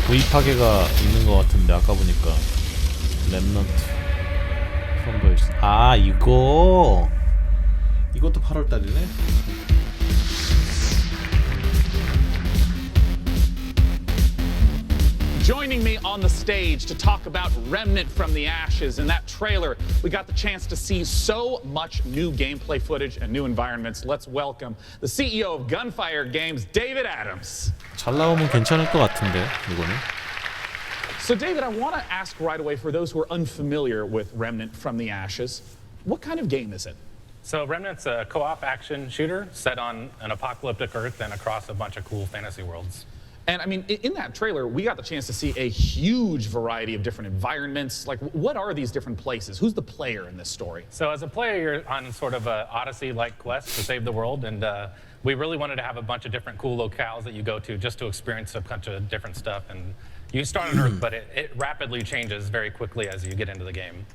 V 파괴가 있는 것 같은데 아까 보니까 랩넌트 프롬더이스. 아 이거 이것도 8월달이네. Joining me on the stage to talk about Remnant from the Ashes. In that trailer, we got the chance to see so much new gameplay footage and new environments. Let's welcome the CEO of Gunfire Games, David Adams. 잘 나오면 괜찮을 것 같은데 이거는. So David, I want to ask right away, for those who are unfamiliar with Remnant from the Ashes, what kind of game is it? So Remnant's a co-op action shooter set on an apocalyptic Earth and across a bunch of cool fantasy worlds. And I mean, in that trailer, we got the chance to see a huge variety of different environments. Like, what are these different places? Who's the player in this story? So as a player, you're on sort of a Odyssey-like quest to save the world, and we really wanted to have a bunch of different cool locales that you go to just to experience a bunch of different stuff. And you start on Earth, but it rapidly changes very quickly as you get into the game.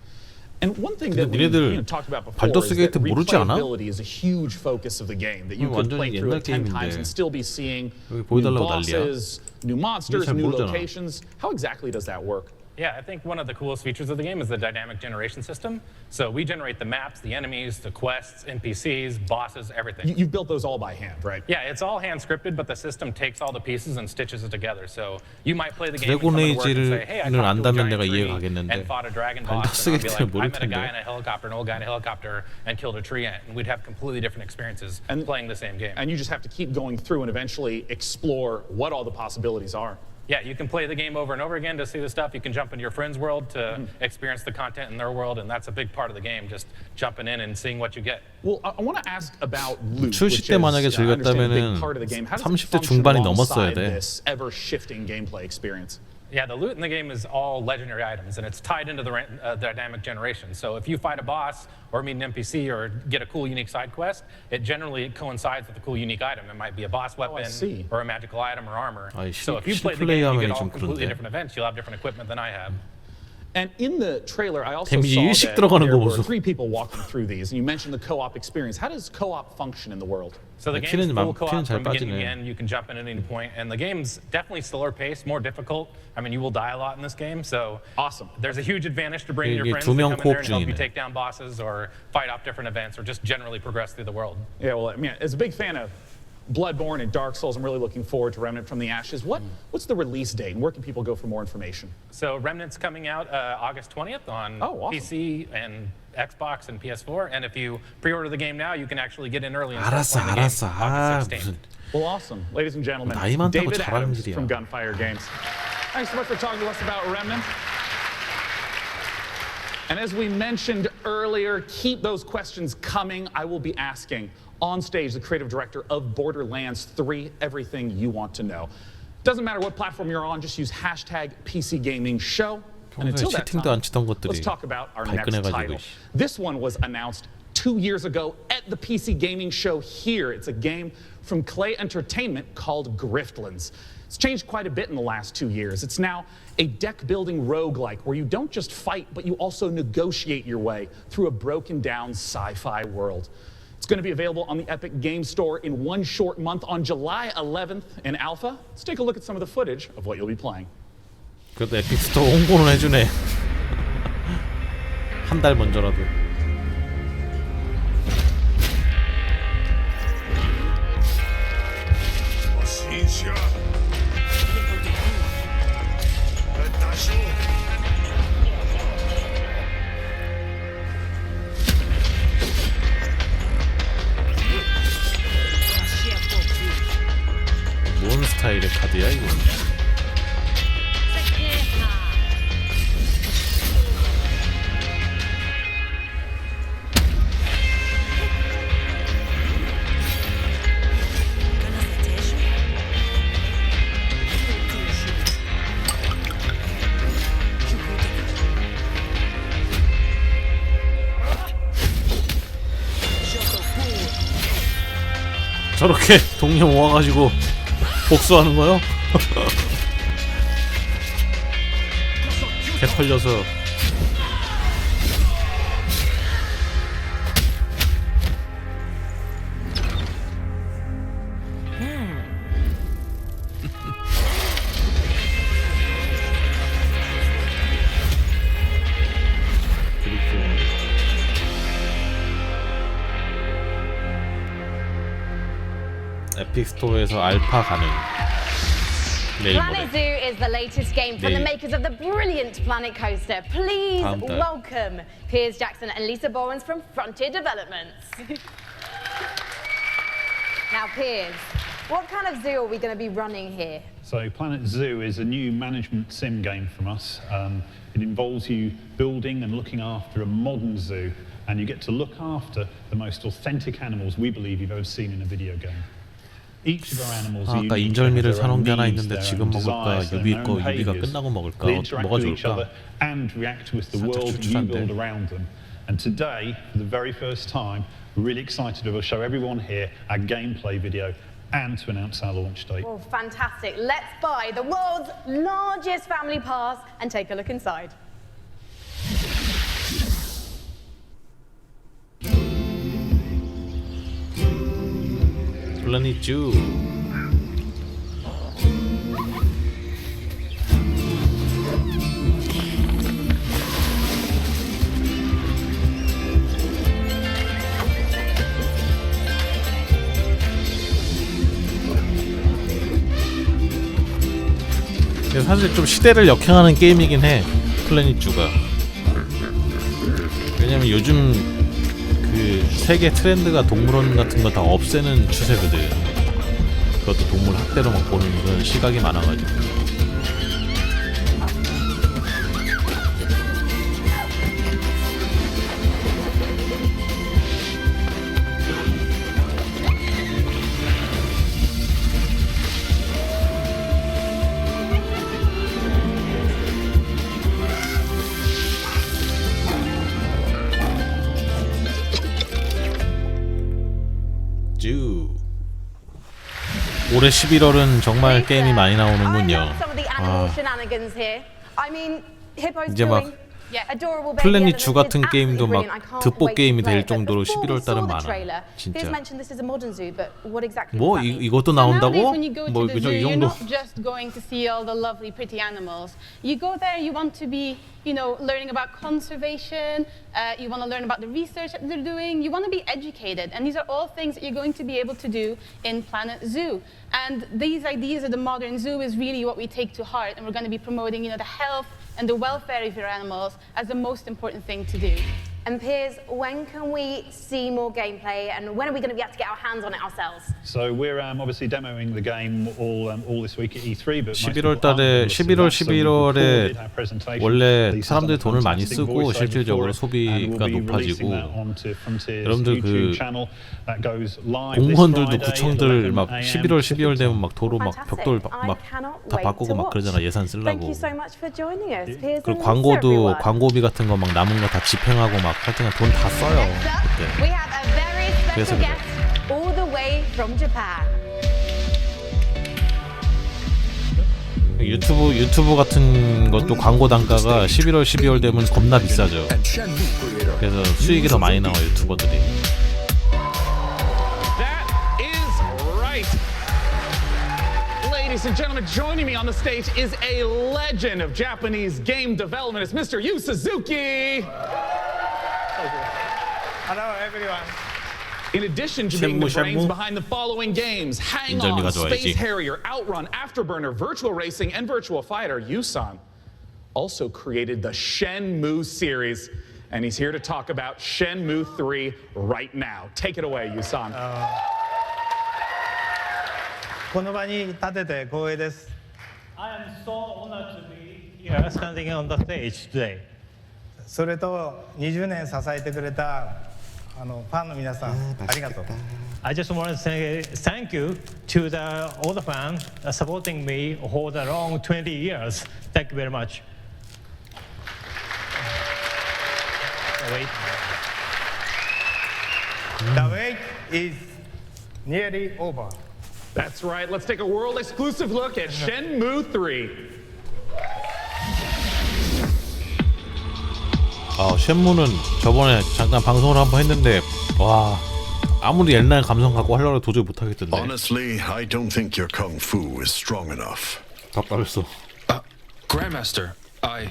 And one thing that we talked about before is that replayability is a huge focus of the game. That you could play through it 10 times and still be seeing new bosses, new monsters, new locations. How exactly does that work? Yeah, I think one of the coolest features of the game is the dynamic generation system. So we generate the maps, the enemies, the quests, NPCs, bosses, everything. You've built those all by hand, right? Yeah, it's all hand scripted, but the system takes all the pieces and stitches it together. So you might play the game and come to work and say, hey, I talked to a giant tree and fought a dragon boss. And I'd be like, I met a guy in a helicopter, an old guy in a helicopter, and killed a tree ant. And we'd have completely different experiences playing the same game. And you just have to keep going through and eventually explore what all the possibilities are. Yeah, you can play the game over and over again to see the stuff. You can jump into your friend's world to experience the content in their world, and that's a big part of the game, just jumping in and seeing what you get. Well, I want to ask about loot, 출시 때 만약에 즐겼다면은 30대 중반이 넘었어야 돼. This ever-shifting gameplay experience. Yeah, the loot in the game is all legendary items, and it's tied into the dynamic generation. So if you fight a boss or meet an NPC or get a cool, unique side quest, it generally coincides with a cool, unique item. It might be a boss weapon or a magical item or armor. So if you play the game, you get all completely different events. You'll have different equipment than I have. And in the trailer, I also saw that there were 3 people walking through these, and you mentioned the co-op experience. How does co-op function in the world? So the game's full co-op from beginning to end. You can jump in at any point, and the game's definitely slower paced, more difficult. I mean, you will die a lot in this game, so awesome. There's a huge advantage to bringing your friends to come in there and help you take down bosses or fight off different events or just generally progress through the world. Yeah, well, I mean, as a big fan of Bloodborne and Dark Souls. I'm really looking forward to Remnant from the Ashes. What's the release date, and where can people go for more information? So Remnant's coming out August 20th on PC and Xbox and PS4. And if you pre-order the game now, you can actually get in early and start playing the game August 16th. Well, awesome. Ladies and gentlemen, David Adams from Gunfire Games. Thanks so much for talking to us about Remnant. And as we mentioned earlier, keep those questions coming. I will be asking on stage the creative director of Borderlands 3 everything you want to know. Doesn't matter what platform you're on, just use hashtag PCGamingShow. And until that time, let's talk about our next title. This one was announced 2 years ago at the PC Gaming Show here. It's a game from Clay Entertainment called Griftlands. It's changed quite a bit in the last 2 years. It's now a deck-building roguelike where you don't just fight, but you also negotiate your way through a broken-down sci-fi world. It's going to be available on the Epic Game Store in one short month on July 11th in alpha. Let's take a look at some of the footage of what you'll be playing. 그래도 에픽 스토어 홍보는 해주네. 한 달 먼저라도. 뭔 스타일의 카드야 이거? 저렇게 동료 모아가지고 복수하는 거요? 개 털려서. 에픽 스토어에서 알파 가능. Planet Zoo is the latest game from the makers of the brilliant Planet Coaster. Please welcome Piers Jackson and Lisa Bowens from Frontier Developments. Now, Piers, what kind of zoo are we going to be running here? So Planet Zoo is a new management sim game from us. It involves you building and looking after a modern zoo, and you get to look after the most authentic animals we believe you've ever seen in a video game. 아까 인절미를 사놓은 게 하나 있는데 지금 먹을까? 유비가 끝나고 먹을까? 뭐가 좋을까? 살짝 추천한데. And today, for the very first time, we're really excited to show everyone here our gameplay video and to announce our launch date. Oh, fantastic. Let's buy the world's largest family pass and take a look inside. 플래닛 주. 사실 좀 시대를 역행하는 게임이긴 해. 플래닛 주가. 왜냐면 요즘 그 세계 트렌드가 동물원 같은 거 다 없애는 추세거든. 그것도 동물 학대로 막 보는 그런 시각이 많아가지고. 올해 11월은 정말 게임이 많이 나오는군요. 이제 막 Adorable baby 플래닛 elements 주 같은 is 게임도 absolutely 막 brilliant. I can't 득보 wait to 게임이 play 될 it. But 정도로 before we 11월 달은 saw the 많아. trailer, 진짜. Piers mentioned this is a modern zoo, but what exactly 뭐 does that mean? 이것도 So nowadays 나온다고? when you go 뭐 to the zoo, 이 you're 정도. not just going to see all the lovely, pretty animals. You go there, you want to be, learning about conservation. You want to learn about the research that they're doing. You want to be educated, and these are all things that you're going to be able to do in Planet Zoo. And these ideas of the modern zoo is really what we take to heart, and we're going to be promoting, the health and the welfare of your animals as the most important thing to do. And Piers, when can we see more gameplay, and when are we going to be able to get our hands on it ourselves? So we're obviously demoing the game all this week at E3, but 11월 달에 11월에 원래 사람들이 돈을 많이 쓰고 실질적으로 소비가 높아지고 여러분들 그 공무원들도 구청들 막 11월 12월 되면 막 도로 막 벽돌 막 다 바꾸고 막 그러잖아 예산 쓰려고. 그리고 광고비 같은 거 막 남은 거 다 집행하고 막 하여튼 돈 다 써요. We have a very special guest all the way from Japan. 유튜브 같은 것도 광고 단가가 11월 12월 되면 겁나 비싸죠. 그래서 수익이 더 많이 나와요 유튜버들이. That is right. Ladies and gentlemen, joining me on the stage is a legend of Japanese game development. It's Mr. Yu Suzuki. Hello, everyone. In addition to being the brains behind the following games, Hang On, Space Harrier, Outrun, Afterburner, Virtual Racing, and Virtual Fighter, Yusan also created the Shenmue series. And he's here to talk about Shenmue 3 right now. Take it away, Yusan. この場に立てて光栄です。I am so honored to be here standing on the stage today. それと20年支えてくれたファンの皆さんありがとう。I just want to say thank you to all the fans supporting me for the long 20 years. Thank you very much. The wait is nearly over. That's right. Let's take a world exclusive look at Shenmue 3. 쉔무는 저번에 잠깐 방송을 한번 했는데 와 아무리 옛날 감성 갖고 하려고 도저히 못 하겠던데. Honestly, I don't think your kung fu is strong enough. 답답했어. Grandmaster, I...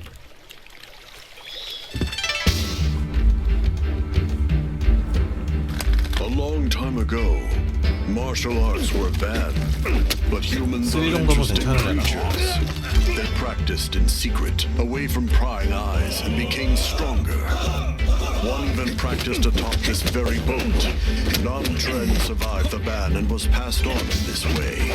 A long time ago, martial arts were bad, but humans are interesting creatures. They practiced in secret, away from prying eyes, and became stronger. One even practiced atop this very boat. None Tread survived the ban and was passed on in this way.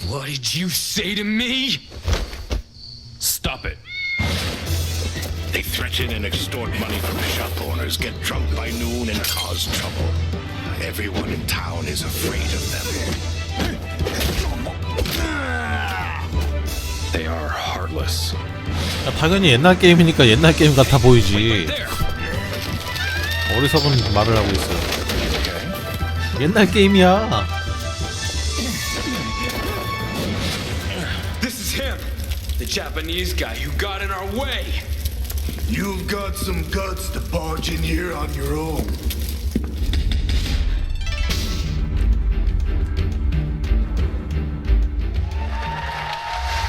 What did you say to me? Stop it. They threaten and extort money from shop owners, get drunk by noon, and cause trouble. Everyone in town is afraid of them. They are heartless. 당연히 옛날 게임이니까 옛날 게임 같아 보이지. 어리석은 말을 하고 있어. 옛날 게임이야. This is him, the Japanese guy who got in our way. You've got some guts to barge in here on your own.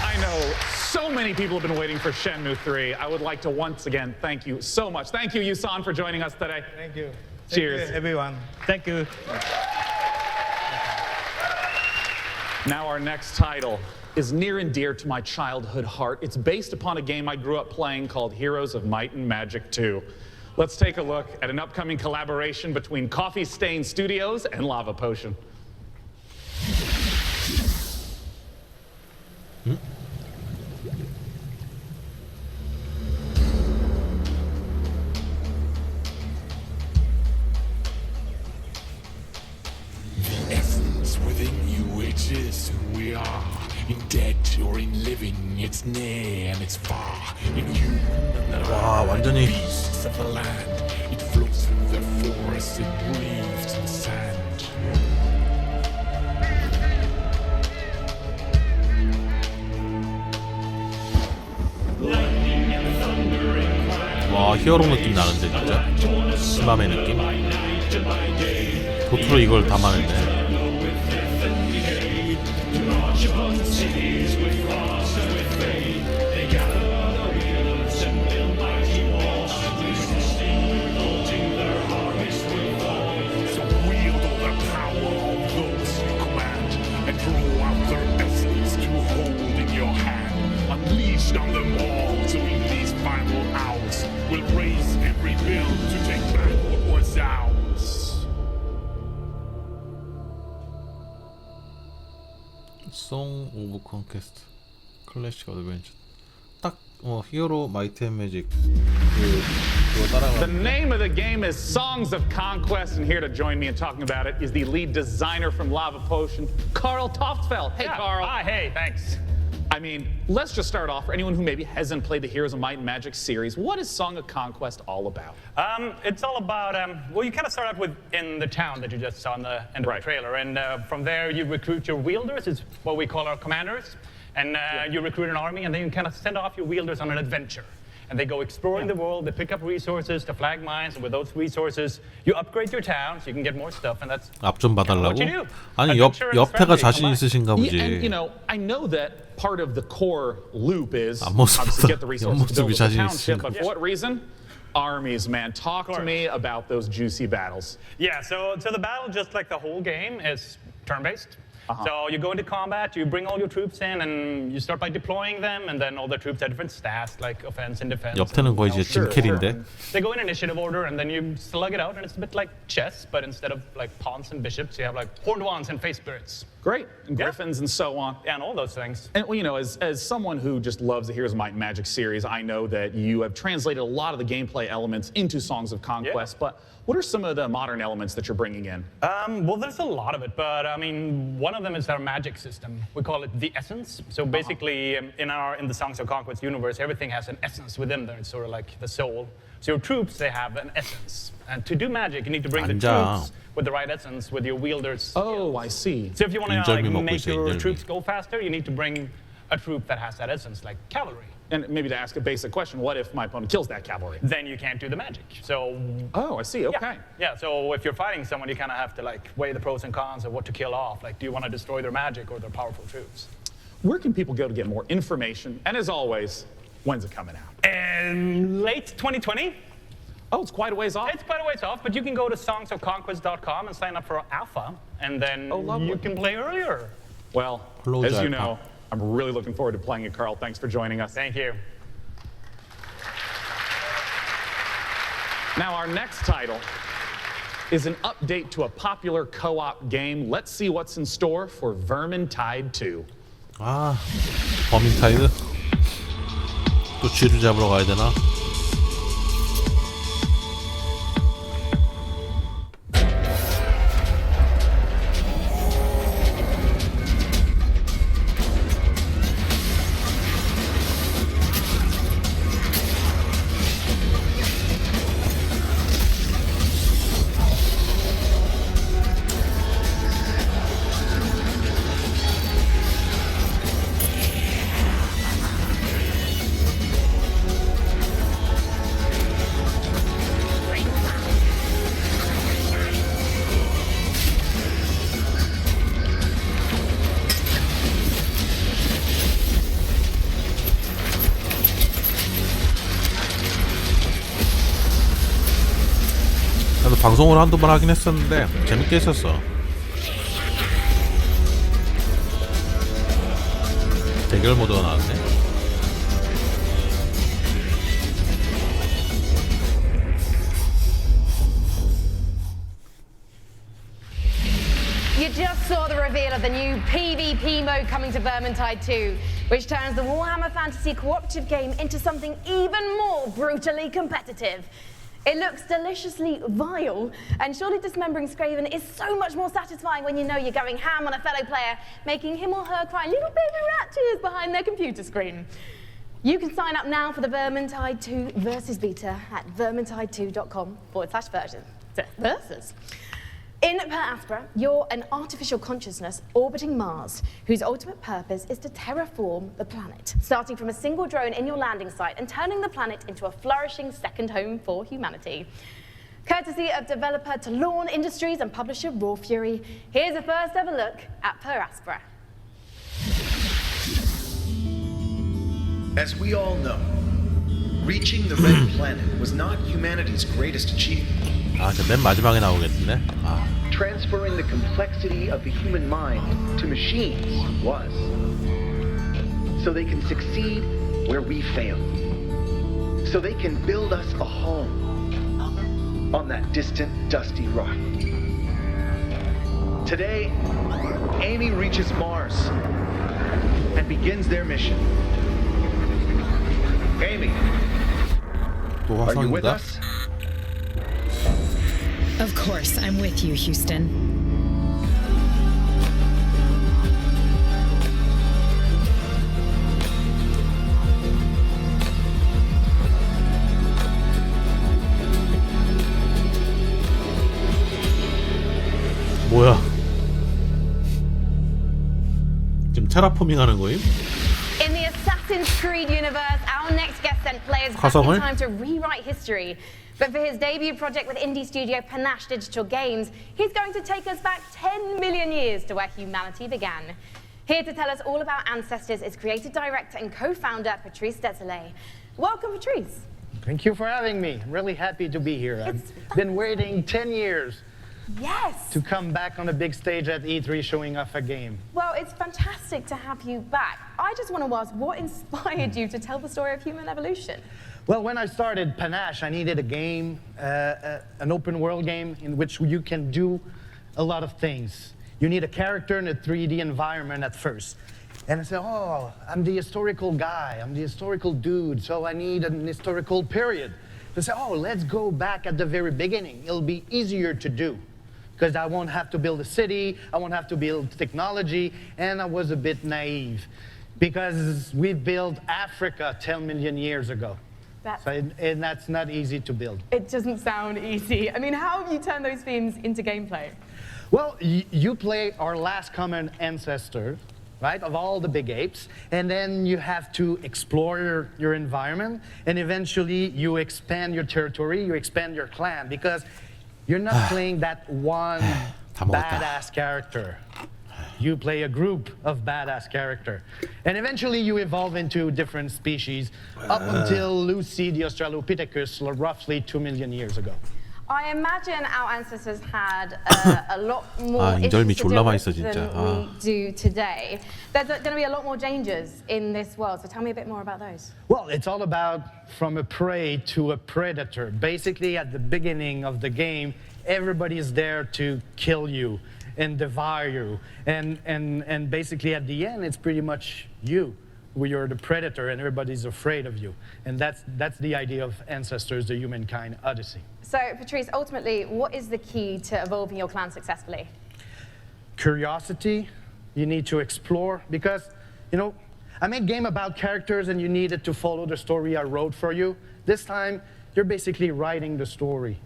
I know so many people have been waiting for Shenmue 3. I would like to once again thank you so much. Thank you, Yusan, for joining us today. Thank you. Cheers. Thank you, everyone. Thank you. Now our next title is near and dear to my childhood heart. It's based upon a game I grew up playing called Heroes of Might and Magic 2. Let's take a look at an upcoming collaboration between Coffee Stain Studios and Lava Potion. The essence within you, it is who we are. In dead or in living, it's near and it's far. In human and 완전히 beasts of the land, it flows through the forest, it breathes in sand. 히어로 느낌 나는데 진짜 스마메 느낌. 도트로 이걸 담아냈네. On them all during these final hours. We'll raise every bill to take back what was ours. Song of Conquest, 클래식 어드벤처. 딱 히어로 마이트 앤 매직 그거 따라가. The name of the game is Songs of Conquest, and here to join me in talking about it is the lead designer from Lava Potion, Carl Toftfeld. Hey, Carl. Hi, hey, thanks. I mean, let's just start off for anyone who maybe hasn't played the Heroes of Might and Magic series. What is Song of Conquest all about? It's all about, well, you kind of start out with in the town that you just saw in the end of the trailer. And from there, you recruit your wielders. It's what we call our commanders. And you recruit an army, and then you kind of send off your wielders on an adventure. And they go exploring the world, they pick up resources to flag mines, and with those resources, you upgrade your town so you can get more stuff, and that's 앞 좀 봐달라고? what you do. 아니 옆에가 자신 있으신가 보지. Yeah, and, you know, I know that part of the core loop is 앞모습 obviously get the resources to build 옆모습이 the 자신 township, 있으신가. but for what reason? Armies, man. Talk to me about those juicy battles. Yeah, so the battle, just like the whole game, is turn-based. So you go into combat, you bring all your troops in, and you start by deploying them, and then all the troops have different stats, like offense and defense. 옆태는 거의 이제 진켈인데. They go in initiative order, and then you slug it out, and it's a bit like chess, but instead of like pawns and bishops, you have like horned wands and face spirits. Great, and griffins and so on. Yeah, and all those things. And, well, you know, as someone who just loves the Heroes of Might and Magic series, I know that you have translated a lot of the gameplay elements into Songs of Conquest, but what are some of the modern elements that you're bringing in? Well, there's a lot of it, but I mean, one of them is our magic system. We call it the essence. So basically, in the Songs of Conquest universe, everything has an essence within there. It's sort of like the soul. So your troops, they have an essence. And to do magic, you need to bring the troops with the right essence, with your wielders. Oh, I see. So if you want to make your troops go faster, you need to bring a troop that has that essence, like cavalry. And maybe to ask a basic question, what if my opponent kills that cavalry? Then you can't do the magic. So. Oh, I see. Okay. Yeah. So if you're fighting someone, you kind of have to like weigh the pros and cons of what to kill off. Like, do you want to destroy their magic or their powerful troops? Where can people go to get more information? And as always, when's it coming out? Late 2020. Oh, it's quite a ways off. It's quite a ways off, but you can go to songsofconquest.com and sign up for alpha, and then you can play earlier. Well, as you know, I'm really looking forward to playing it, Carl. Thanks for joining us. Thank you. Now, our next title is an update to a popular co-op game. Let's see what's in store for Vermintide 2. 아, 버민타이드? 또 쥐를 잡으러 가야 되나? 나도 방송을 한두 번 하긴 했었는데 재밌게 했었어. 대결 모드가 나왔네. You just saw the reveal of the new PvP mode coming to Vermintide 2, which turns the Warhammer Fantasy cooperative game into something even more brutally competitive. It looks deliciously vile, and surely dismembering Scraven is so much more satisfying when you know you're going ham on a fellow player, making him or her cry little baby rat tears behind their computer screen. You can sign up now for the Vermintide 2 Versus beta at vermintide2.com/versus. In Per Aspera, you're an artificial consciousness orbiting Mars, whose ultimate purpose is to terraform the planet, starting from a single drone in your landing site and turning the planet into a flourishing second home for humanity. Courtesy of developer Talon Industries and publisher Raw Fury, here's a first ever look at Per Aspera. As we all know, reaching the Red Planet was not humanity's greatest achievement. 맨 마지막에 나오겠네. Transferring the complexity of the human mind to machines was. So they can succeed where we failed. So they can build us a home on that distant, dusty rock. Today, Amy reaches Mars and begins their mission. Amy, are you with us? Of course, I'm with you, Houston. 뭐야? 지금 테라포밍 하는 거임? In the Assassin's Creed universe, our next guest sent players back in time to rewrite history. But for his debut project with indie studio Panache Digital Games, he's going to take us back 10 million years to where humanity began. Here to tell us all about ancestors is creative director and co-founder Patrice Desilets. Welcome, Patrice. Thank you for having me. I'm really happy to be here. I've been waiting 10 years to come back on a big stage at E3 showing off a game. Well, it's fantastic to have you back. I just want to ask, what inspired you to tell the story of human evolution? Well, when I started Panache, I needed a game, an open world game in which you can do a lot of things. You need a character in a 3D environment at first. And I said, oh, I'm the historical guy, I'm the historical dude, so I need an historical period. They said, oh, let's go back at the very beginning. It'll be easier to do, because I won't have to build a city, I won't have to build technology, and I was a bit naive, because we built Africa 10 million years ago. And that's not easy to build. It doesn't sound easy. I mean, how have you turned those themes into gameplay? Well, you play our last common ancestor, right, of all the big apes, and then you have to explore your environment, and eventually you expand your territory, you expand your clan, because you're not playing that one badass character. You play a group of badass character. And eventually you evolve into different species up until Lucy the Australopithecus roughly 2 million years ago. I imagine our ancestors had a lot more issues 인절미 to 졸라 deal with 맛있어 진짜. than we do today. There's going to be a lot more dangers in this world, so tell me a bit more about those. Well, it's all about from a prey to a predator. Basically, at the beginning of the game, everybody is there to kill you and devour you. And basically at the end, it's pretty much you, where you're the predator and everybody's afraid of you. And that's the idea of Ancestors, the Humankind Odyssey. So, Patrice, ultimately, what is the key to evolving your clan successfully? Curiosity. You need to explore, because, you know, I made a game about characters and you needed to follow the story I wrote for you. This time, you're basically writing the story.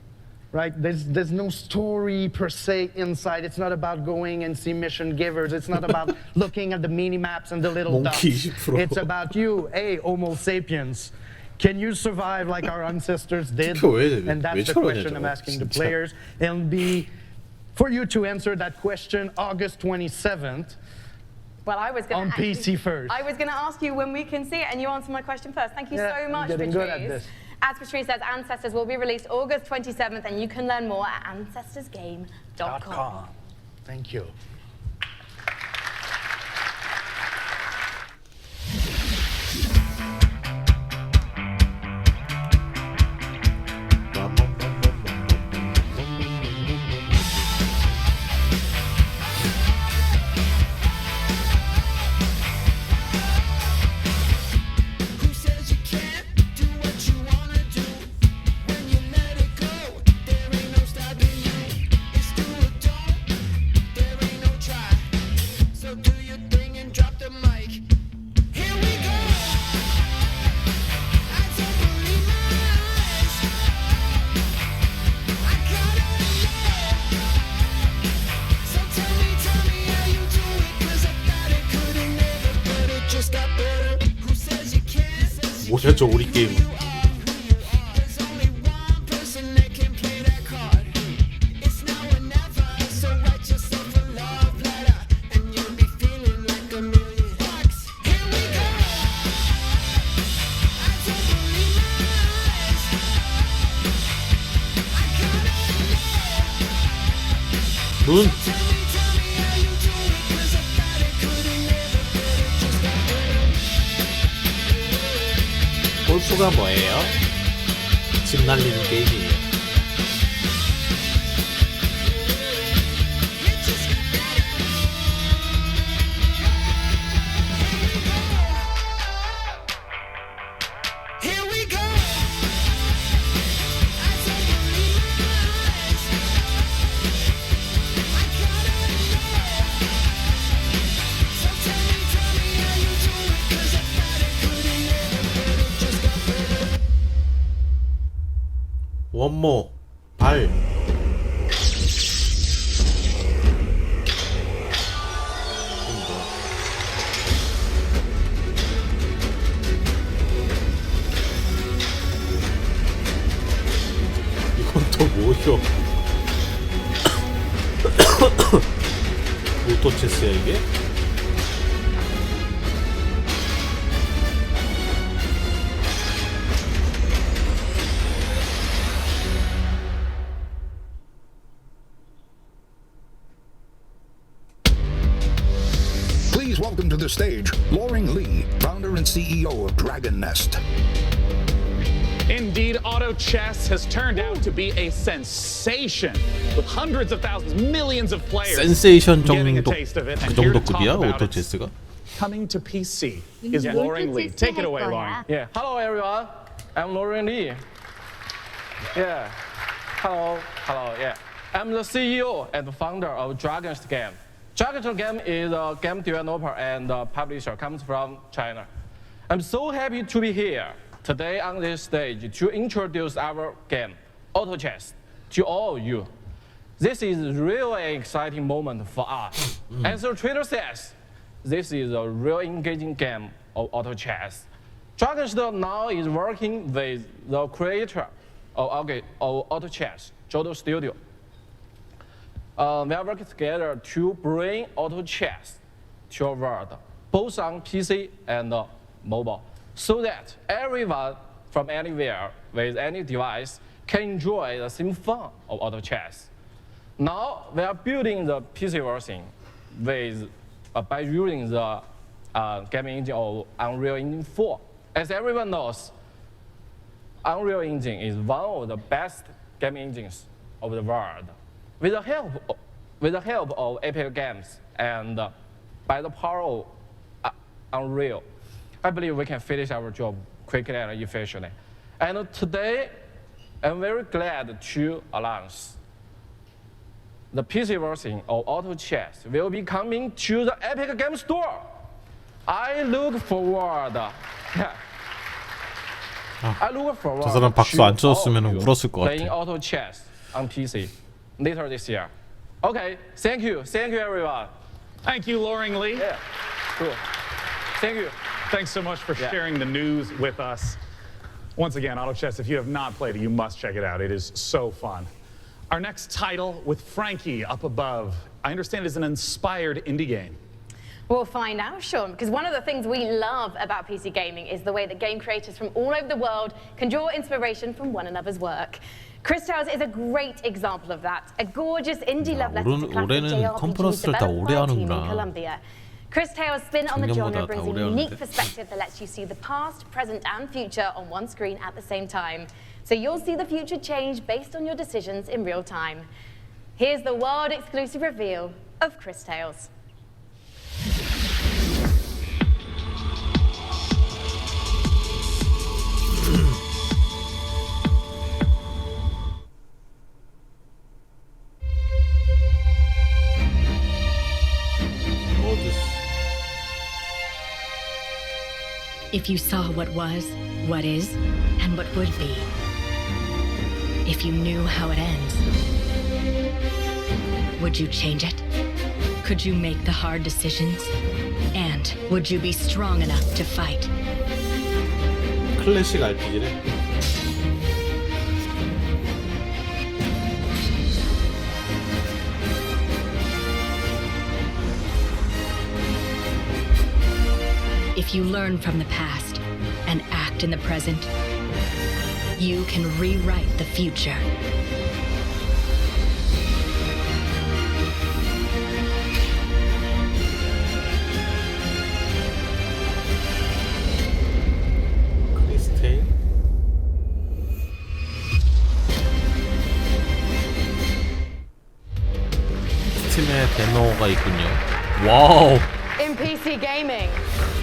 Right? There's no story per se inside. It's not about going and see mission givers. It's not about looking at the mini maps and the little dots. It's about you, hey, Homo sapiens. Can you survive like our ancestors did? And that's the question I'm asking the players. It'll be for you to answer that question August 27th. Well, I was going on PC first. I was going to ask you when we can see it, and you answered my question first. Thank you so much, getting Patrice. good at this. As Patrice says, Ancestors will be released August 27th, and you can learn more at ancestorsgame.com. Thank you. There ain't no 해줘 우리 게임. 눈. 골프가 뭐예요? 집 날리는 게임이에요. 원모 발. 이건 또 뭐요? 오토체스야 이게? Please welcome to the stage, Loring Lee, founder and CEO of Dragon Nest. Indeed, auto chess has turned out to be a sensation, with hundreds of thousands, millions of players 센세이션 getting a 정도 taste of it. 그 And here to talk 정도급이야 about it, 오토체스가? coming to PC is Loring Lee. Take it away, Loring. Yeah. Hello, everyone. I'm Loring Lee. Yeah. Hello. Yeah. I'm the CEO and founder of Dragon's Game. Dragon's Game is a game developer and publisher, comes from China. I'm so happy to be here today on this stage to introduce our game, Auto Chess, to all of you. This is really an exciting moment for us. As the trailer says, this is a real engaging game of auto chess. Dragon's now is working with the creator of auto chess, Jodo Studio. We are working together to bring auto chess to our world, both on PC and mobile, so that everyone from anywhere with any device can enjoy the same fun of auto chess. Now we are building the PC version with by using the game engine of Unreal Engine 4. As everyone knows, Unreal Engine is one of the best game engines of the world. With the help of Epic Games and by the power of Unreal, I believe we can finish our job quickly and efficiently. And today, I'm very glad to announce the PC version of Auto Chess will be coming to the Epic Games Store. I look forward. I look forward 저 사람 박수 안 쳐줬으면 울었을 것 playing 같아. Auto Chess on PC later this year. Okay, thank you everyone. Thank you, Loring Lee. Yeah, cool. Thank you. Thanks so much for sharing the news with us. Once again, Auto Chess, if you have not played it, you must check it out. It is so fun. Our next title with Frankie up above, I understand is an inspired indie game. We'll find out, Sean, because one of the things we love about PC gaming is the way that game creators from all over the world can draw inspiration from one another's work. Chris Tales is a great example of that. A gorgeous indie love letter to classic 올해는 JRPGs 컨퍼런스를 다 developed 오래 by a team in 하는구나. Colombia. Chris Tales' spin on the genre 작년보다 brings 다 a 오래 unique 하는데. perspective that lets you see the past, present, and future on one screen at the same time. So you'll see the future change based on your decisions in real time. Here's the world-exclusive reveal of Chris Tales. If you saw what was, what is, and what would be. If you knew how it ends. Would you change it? Could you make the hard decisions? And would you be strong enough to fight? 클래식 RPG래. If you learn from the past and act in the present, you can rewrite the future. 크리스테인? 스팀에 데모가 있군요. 와우. In PC gaming,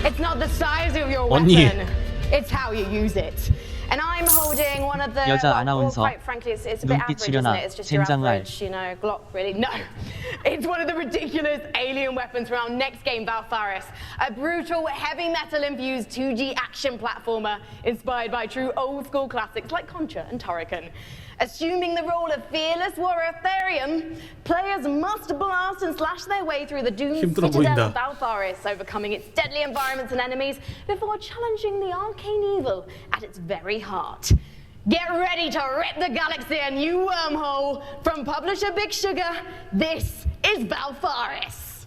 it's not the size of your 언니. weapon, it's how you use it. And I'm holding one of the, 여자 well, 아나운서. quite frankly, it's a bit 눈빛 average, isn't 치려나. it? It's just your 젠장할. average, you know, Glock, really. No, it's one of the ridiculous alien weapons from our next game, Valfaris. A brutal, heavy metal-infused 2D action platformer inspired by true old-school classics like Contra and Turrican. Assuming the role of fearless warrior Therium, players must blast and slash their way through the doomed 힘들어 citadel 보인다. of Valfaris, overcoming its deadly environments and enemies before challenging the arcane evil at its very heart. Get ready to rip the galaxy a new wormhole. From publisher Big Sugar, this is Valfaris.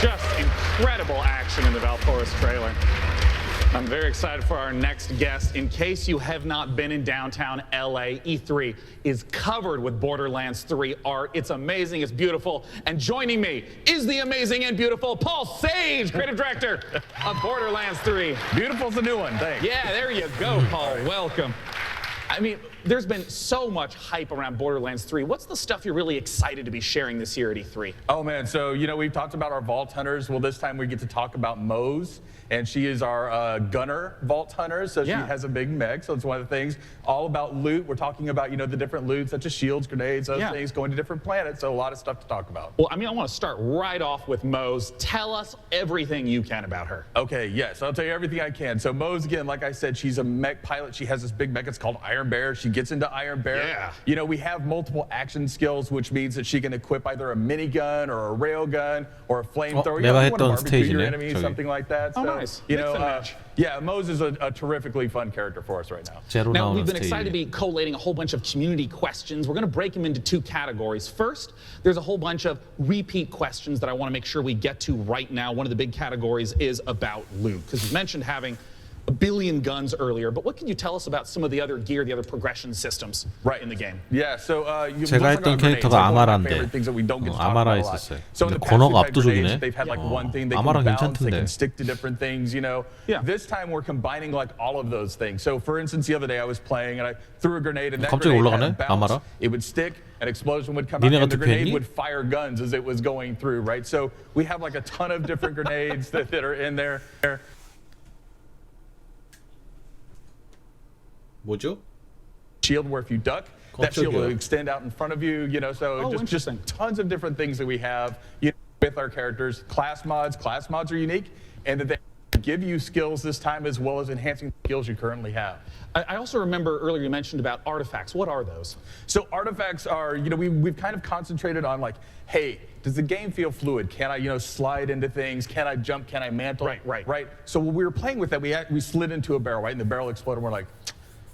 Just incredible action in the Valfaris trailer. I'm very excited for our next guest. In case you have not been in downtown LA, E3 is covered with Borderlands 3 art. It's amazing, it's beautiful. And joining me is the amazing and beautiful Paul Sage, creative director of Borderlands 3. Beautiful's the new one, thanks. Yeah, there you go, Paul. Welcome. I mean, there's been so much hype around Borderlands 3. What's the stuff you're really excited to be sharing this year at E3? Oh man, so we've talked about our Vault Hunters. Well, this time we get to talk about Mose, and she is our gunner Vault Hunter, so she has a big mech, so it's one of the things. All about loot. We're talking about, the different loot, such as shields, grenades, those things, going to different planets, so a lot of stuff to talk about. Well, I mean, I want to start right off with Mose. Tell us everything you can about her. Okay, yes, I'll tell you everything I can. So Mose, again, like I said, she's a mech pilot. She has this big mech, it's called Iron Bear. She gets into Iron Bear. Yeah. We have multiple action skills, which means that she can equip either a minigun or a railgun or a flamethrower. 내가 You want to 했던 barbecue your 스테이지네, enemies, 저기. something like that. Oh, So, nice. Mix and match. Yeah, Mose is a terrifically fun character for us right now. Now, we've been excited to be collating a whole bunch of community questions. We're going to break them into two categories. First, there's a whole bunch of repeat questions that I want to make sure we get to right now. One of the big categories is about loot, because you mentioned having a billion guns earlier, but what can you tell us about some of the other gear, the other progression systems in the game? Yeah, so 제가 했던 캐릭터가 아마라인데 아마라 있었어요. 근데 권어가 압도적이네. 아마라 괜찮던데. Stick to different things, This time we're combining like all of those things. So for instance, the other day I was playing and I threw a grenade and that 갑자기 grenade 올라가네, had a bounce. 아마라. It would stick, an explosion would come out, 니네가 and the grenade 투표했니? would fire guns as it was going through, right? So we have like a ton of different grenades that are in there. 뭐죠? Shield where if you duck, that shield will extend out in front of you, so just tons of different things that we have with our characters. Class mods are unique, and that they give you skills this time as well as enhancing the skills you currently have. I also remember earlier you mentioned about artifacts. What are those? So artifacts are, we've kind of concentrated on like, hey, does the game feel fluid? Can I, slide into things? Can I jump? Can I mantle? Right. So when we were playing with that, we slid into a barrel, right? And the barrel exploded, and we're like,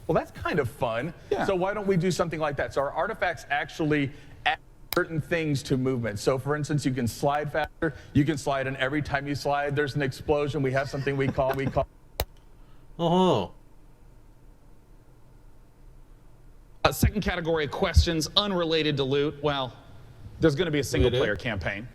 well, that's kind of fun. Yeah. So why don't we do something like that? So our artifacts actually add certain things to movement. So for instance, you can slide faster, you can slide, and every time you slide, there's an explosion. We have something we call second category of questions unrelated to loot. Well, there's going to be a single player campaign.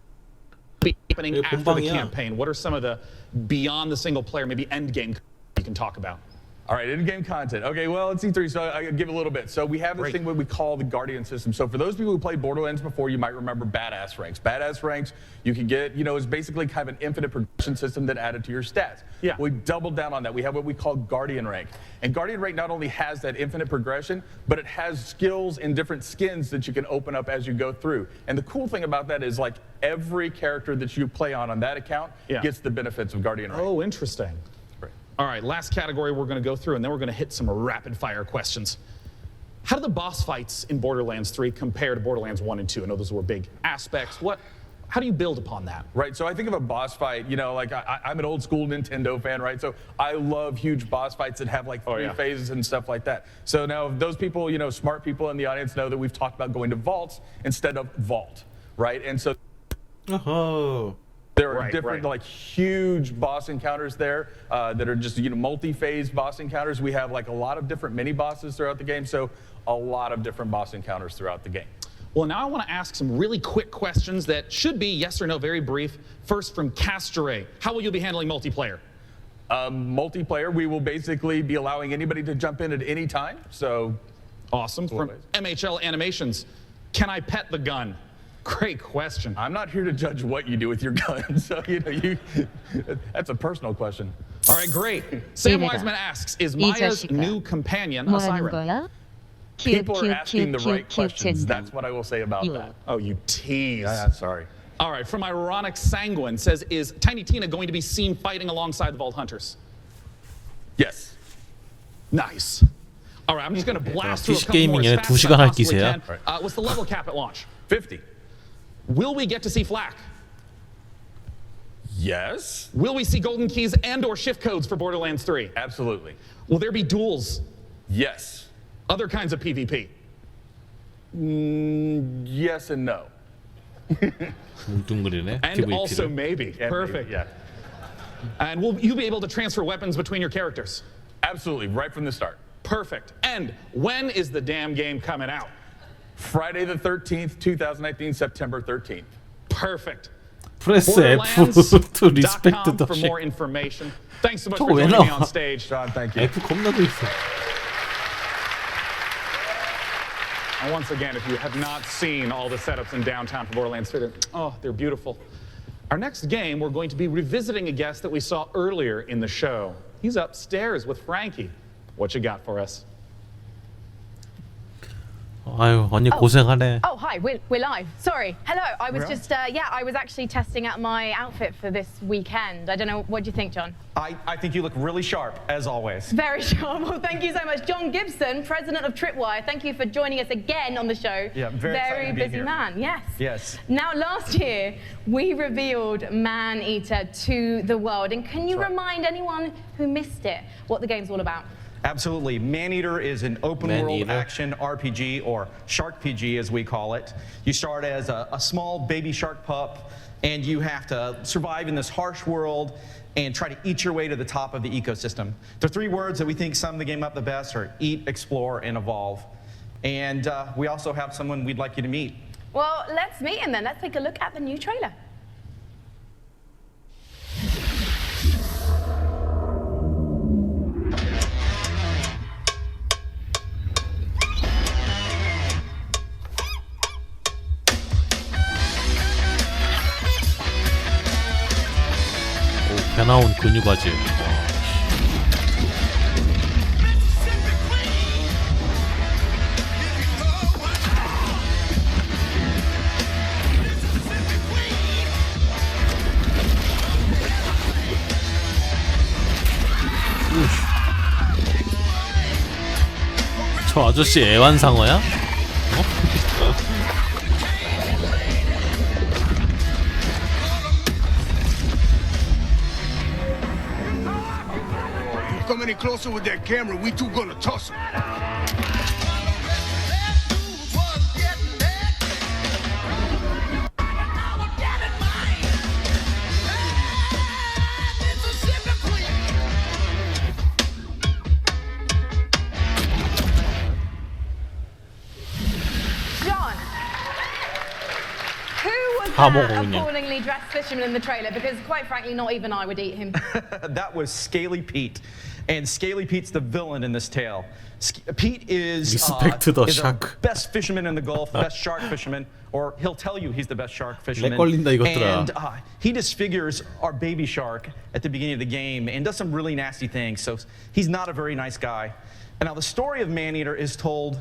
Be happening after the campaign. What are some of the beyond the single player, maybe end game you can talk about? All right, in-game content. Okay, well, let's see three. So I'll give a little bit. So we have this thing what we call the Guardian system. So for those people who played Borderlands before, you might remember Badass Ranks. Badass Ranks, you can get, is basically kind of an infinite progression system that added to your stats. Yeah. We doubled down on that. We have what we call Guardian Rank. And Guardian Rank not only has that infinite progression, but it has skills and different skins that you can open up as you go through. And the cool thing about that is like every character that you play on that account gets the benefits of Guardian Rank. Oh, interesting. All right, last category we're going to go through, and then we're going to hit some rapid-fire questions. How do the boss fights in Borderlands 3 compare to Borderlands 1 and 2? I know those were big aspects. How do you build upon that? Right, so I think of a boss fight, like I'm an old school Nintendo fan, right? So I love huge boss fights that have like three phases and stuff like that. So now those people, smart people in the audience know that we've talked about going to vaults instead of vault, right? And so there are different like huge boss encounters there that are just multi-phase boss encounters. We have like a lot of different mini bosses throughout the game, so a lot of different boss encounters throughout the game. Well, now I want to ask some really quick questions that should be yes or no, very brief. First from Castore, how will you be handling multiplayer? Multiplayer, we will basically be allowing anybody to jump in at any time. So awesome. From MHL Animations, can I pet the gun? Great question. I'm not here to judge what you do with your gun, so that's a personal question. All right, great. Sam Wiseman asks, is Maya's new companion a siren? People are asking the right questions. That's what I will say about that. Oh, you tease. Sorry. All right, from Ironic Sanguine says, is Tiny Tina going to be seen fighting alongside the Vault Hunters? Yes. Nice. All right, I'm just going to blast through a couple more as fast as I possibly can. What's the level cap at launch? 50. Will we get to see flak? Yes. Will we see golden keys and or shift codes for Borderlands 3? Absolutely. Will there be duels? Yes. Other kinds of PvP? Yes and no. And also maybe. Perfect. Yeah. And will you be able to transfer weapons between your characters? Absolutely, right from the start. Perfect. And when is the damn game coming out? Friday the 13th, 2019, September 13th. Perfect. Press F to respect the for more information. Thanks so much for joining me on stage. John, thank you. F 겁나도 있어. And once again, if you have not seen all the setups in downtown for Borderlands 3, they're beautiful. Our next game, we're going to be revisiting a guest that we saw earlier in the show. He's upstairs with Frankie. What you got for us? 아유, 언니 고생하네. Oh, hi, we're live. Sorry. Hello, I was just, I was actually testing out my outfit for this weekend. I don't know, what do you think, John? I think you look really sharp, as always. Very sharp. Well, thank you so much. John Gibson, president of Tripwire, thank you for joining us again on the show. Yeah, very busy here. man, yes. Yes. Now, last year, we revealed Man-Eater to the world. And can you remind anyone who missed it what the game's all about? Absolutely. Man-Eater is an open-world action RPG, or Shark PG as we call it. You start as a small baby shark pup, and you have to survive in this harsh world and try to eat your way to the top of the ecosystem. The three words that we think sum the game up the best are eat, explore, and evolve. And we also have someone we'd like you to meet. Well, let's meet him then. Let's take a look at the new trailer. 배 나온 근육아질. 저 아저씨 애완상어야? Come any closer with that camera, we two gonna tussle. 다 먹어 그냥. appallingly dressed fisherman in the trailer because, quite frankly, not even I would eat him. That was Scaly Pete, and Scaly Pete's the villain in this tale. Pete is the best fisherman in the Gulf, best shark fisherman, or he'll tell you he's the best shark fisherman. And he disfigures our baby shark at the beginning of the game and does some really nasty things. So he's not a very nice guy. And now the story of Maneater is told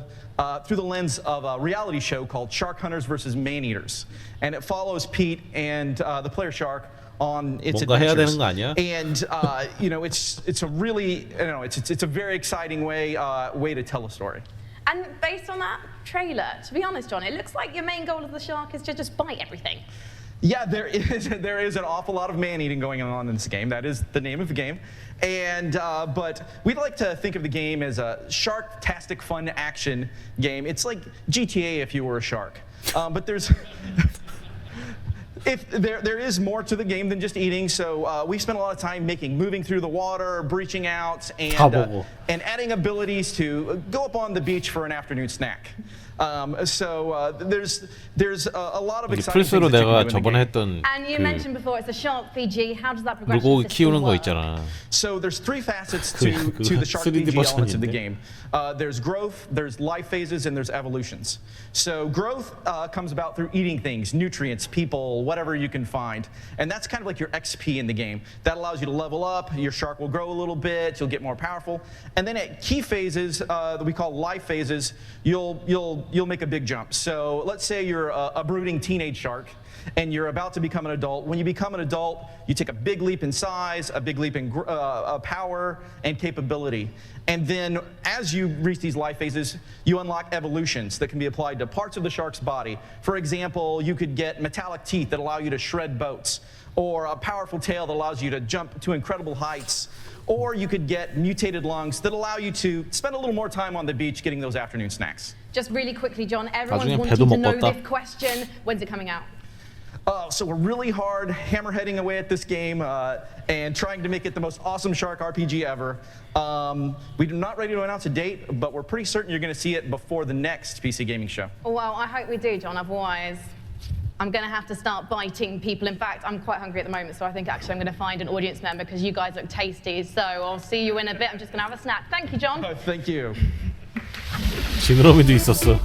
through the lens of a reality show called Shark Hunters versus Maneaters, and it follows Pete and the player shark on its adventures. And you know, it's a really, you know, it's a very exciting way to tell a story. And based on that trailer, to be honest, John, it looks like your main goal of the shark is to just bite everything. Yeah, there is an awful lot of man-eating going on in this game. That is the name of the game. And but we'd like to think of the game as a shark-tastic fun action game. It's like GTA if you were a shark. But there's there is more to the game than just eating. So we spent a lot of time moving through the water, breaching out, and adding abilities to go up on the beach for an afternoon snack. So there's a lot of exciting things that you can do in the game. And you mentioned before it's a shark PG. How does that progression 물고기 system 키우는 거 work? 있잖아. So there's three facets to the shark PG elements of the game. There's growth, there's life phases, and there's evolutions. So growth comes about through eating things, nutrients, people, whatever you can find. And that's kind of like your XP in the game. That allows you to level up, your shark will grow a little bit, you'll get more powerful. And then at key phases that we call life phases, you'll make a big jump. So let's say you're a brooding teenage shark and you're about to become an adult. When you become an adult, you take a big leap in size, a big leap in power and capability. And then as you reach these life phases, you unlock evolutions that can be applied to parts of the shark's body. For example, you could get metallic teeth that allow you to shred boats, or a powerful tail that allows you to jump to incredible heights, or you could get mutated lungs that allow you to spend a little more time on the beach getting those afternoon snacks. Just really quickly, John, everyone's wanting to know this question. When's it coming out? So we're really hard hammerheading away at this game and trying to make it the most awesome shark RPG ever. We're not ready to announce a date, but we're pretty certain you're going to see it before the next PC gaming show. Well, I hope we do, John. Otherwise, I'm going to have to start biting people. In fact, I'm quite hungry at the moment, so I think actually I'm going to find an audience member because you guys look tasty. So I'll see you in a bit. I'm just going to have a snack. Thank you, John. Thank you. 지느러미도 있었어.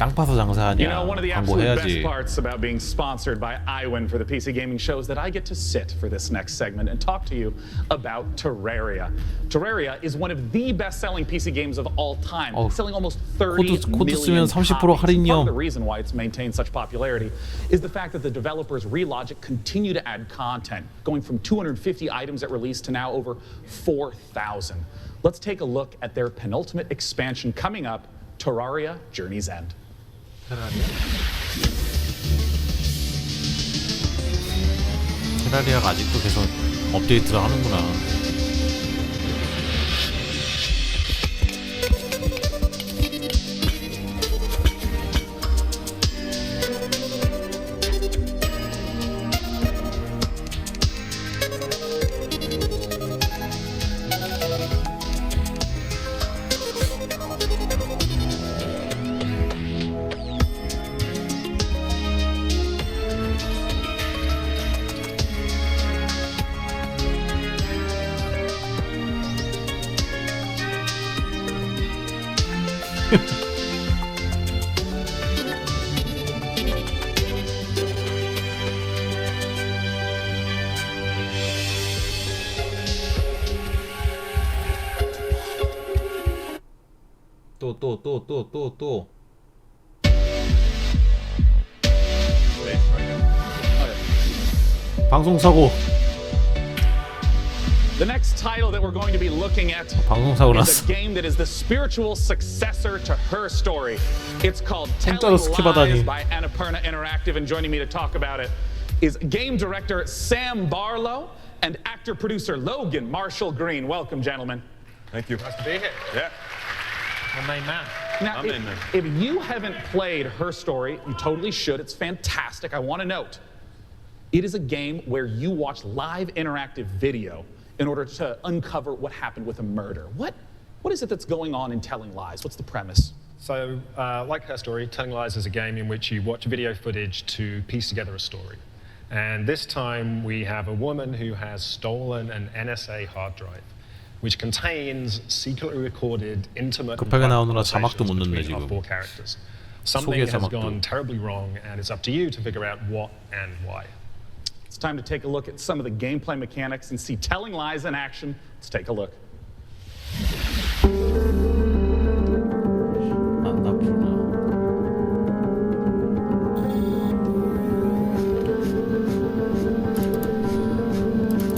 땅 파서 장사하냐? You know, one of the absolute best 광고해야지. parts about being sponsored by iWin for the PC Gaming Show is that I get to sit for this next segment and talk to you about Terraria. Terraria is one of the best-selling PC games of all time, selling almost 30 million copies. Part of the reason why it's maintained such popularity is the fact that the developers Relogic continue to add content, going from 250 items at release to now over 4,000. Let's take a look at their penultimate expansion coming up, Terraria Journey's End. 테라리아가 아직도 계속 업데이트를 하는구나. 또. 방송 사고. The next title that we're going to be looking at 방송사고 is 났어. a game that is the spiritual successor to Her Story. It's called 공짜로 Telling 스킵하다니. Lies by Annapurna Interactive, and joining me to talk about it is game director Sam Barlow and actor-producer Logan Marshall Green. Welcome, gentlemen. Thank you. Nice to be here. Yeah. My main man. Now, if you haven't played Her Story, you totally should. It's fantastic. I want to note, it is a game where you watch live interactive video in order to uncover what happened with a murder. What is it that's going on in Telling Lies? What's the premise? So, like Her Story, Telling Lies is a game in which you watch video footage to piece together a story. And this time we have a woman who has stolen an NSA hard drive, which contains secretly recorded intimate 급하게 나오느라 자막도 못 넣네 between our 지금. four characters. Something 소개 has 자막도. gone terribly wrong, and it's up to you to figure out what and why. It's time to take a look at some of the gameplay mechanics and see Telling Lies in action. Let's take a look.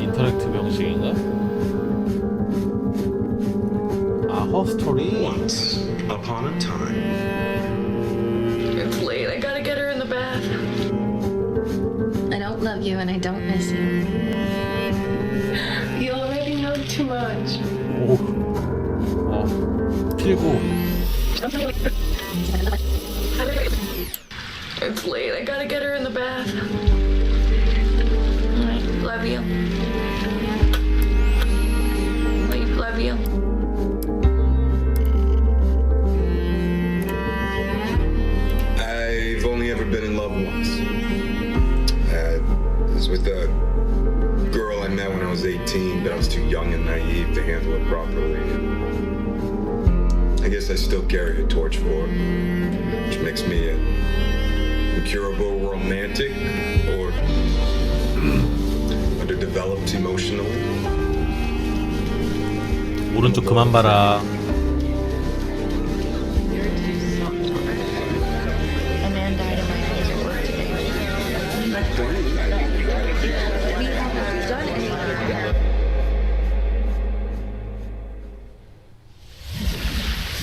인터랙티브 형식인가? 아, 허스토리. Once upon a time. It's late. I gotta get her in the bath. I don't love you and I don't miss you. You already know too much. 오. 필고. It's late. I gotta get her in the bath. Love you. Love you. I've only ever been in love once. It was with a girl I met when I was 18, but I was too young and naive to handle it properly. I guess I still carry a torch for her, which makes me an incurable romantic or underdeveloped emotionally. 오른쪽 그만 봐라. A man died in my house at work today. We haven't done anything.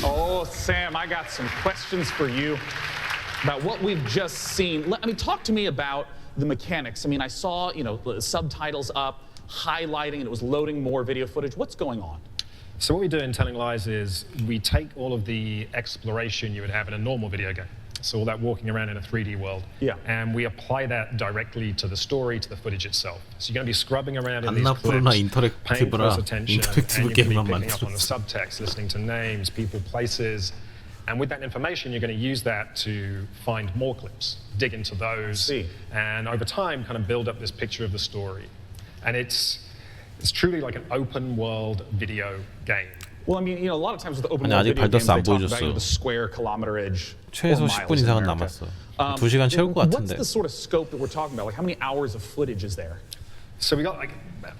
Oh, Sam, I got some questions for you about what we've just seen. Talk to me about the mechanics. I saw, the subtitles up, highlighting, and it was loading more video footage. What's going on? So what we do in Telling Lies is we take all of the exploration you would have in a normal video game. So all that walking around in a 3D world. Yeah. And we apply that directly to the story, to the footage itself. So you're going to be scrubbing around in these 안나푸르나 clips, paying close 인터랙티브라 attention, and 인터랙티브 you're going to be 게임만 picking up on the 만들었어. subtext, listening to names, people, places. And with that information, you're going to use that to find more clips, dig into those, and over time kind of build up this picture of the story. And it's truly like an open world video game. Well, a lot of times with open 아니, world 아직 video games, 발더스 안 they talk about 보여줬어. the square kilometerage. 최소 or 10분 miles in 이상은 America. 남았어. 2시간 채울 것 What's 같은데. the sort of scope that we're talking about? Like, how many hours of footage is there? So we got like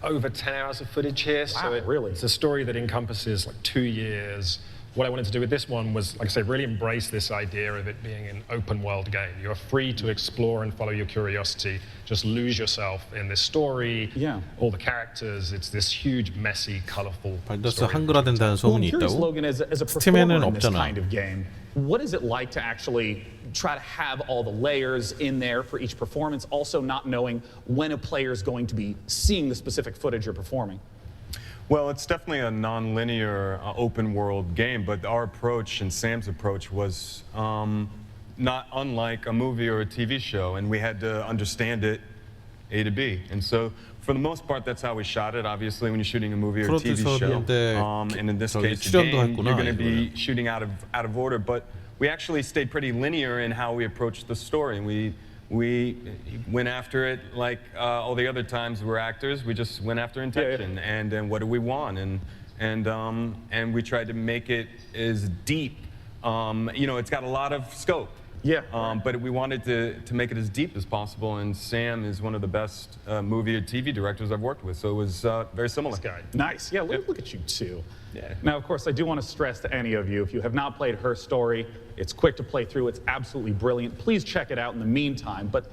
over 10 hours of footage here. So it's a story that encompasses like 2 years. What I wanted to do with this one was, like I said, really embrace this idea of it being an open world game. You're free to explore and follow your curiosity. Just lose yourself in this story. Yeah. All the characters. It's this huge, messy, colorful 발더스 story. 한글화된다는 Well, I'm 소문이 curious, 있다고? Logan, as a 스팀에는 performer in this 없잖아. kind of game, what is it like to actually try to have all the layers in there for each performance, also not knowing when a player is going to be seeing the specific footage you're performing? Well, it's definitely a non-linear open world game, but our approach and Sam's approach was not unlike a movie or a TV show, and we had to understand it A to B. And so, for the most part, that's how we shot it. Obviously, when you're shooting a movie or a TV show, and in this case, a game, you're going to be shooting out of order. But we actually stayed pretty linear in how we approached the story. And we went after it like all the other times we're actors. We just went after intention and then what do we want, and we tried to make it as deep. It's got a lot of scope. Yeah. But we wanted to make it as deep as possible, and Sam is one of the best movie or TV directors I've worked with, so it was very similar. Nice. Yeah, look at you too. Yeah. Now, of course, I do want to stress to any of you, if you have not played Her Story, it's quick to play through. It's absolutely brilliant. Please check it out in the meantime. But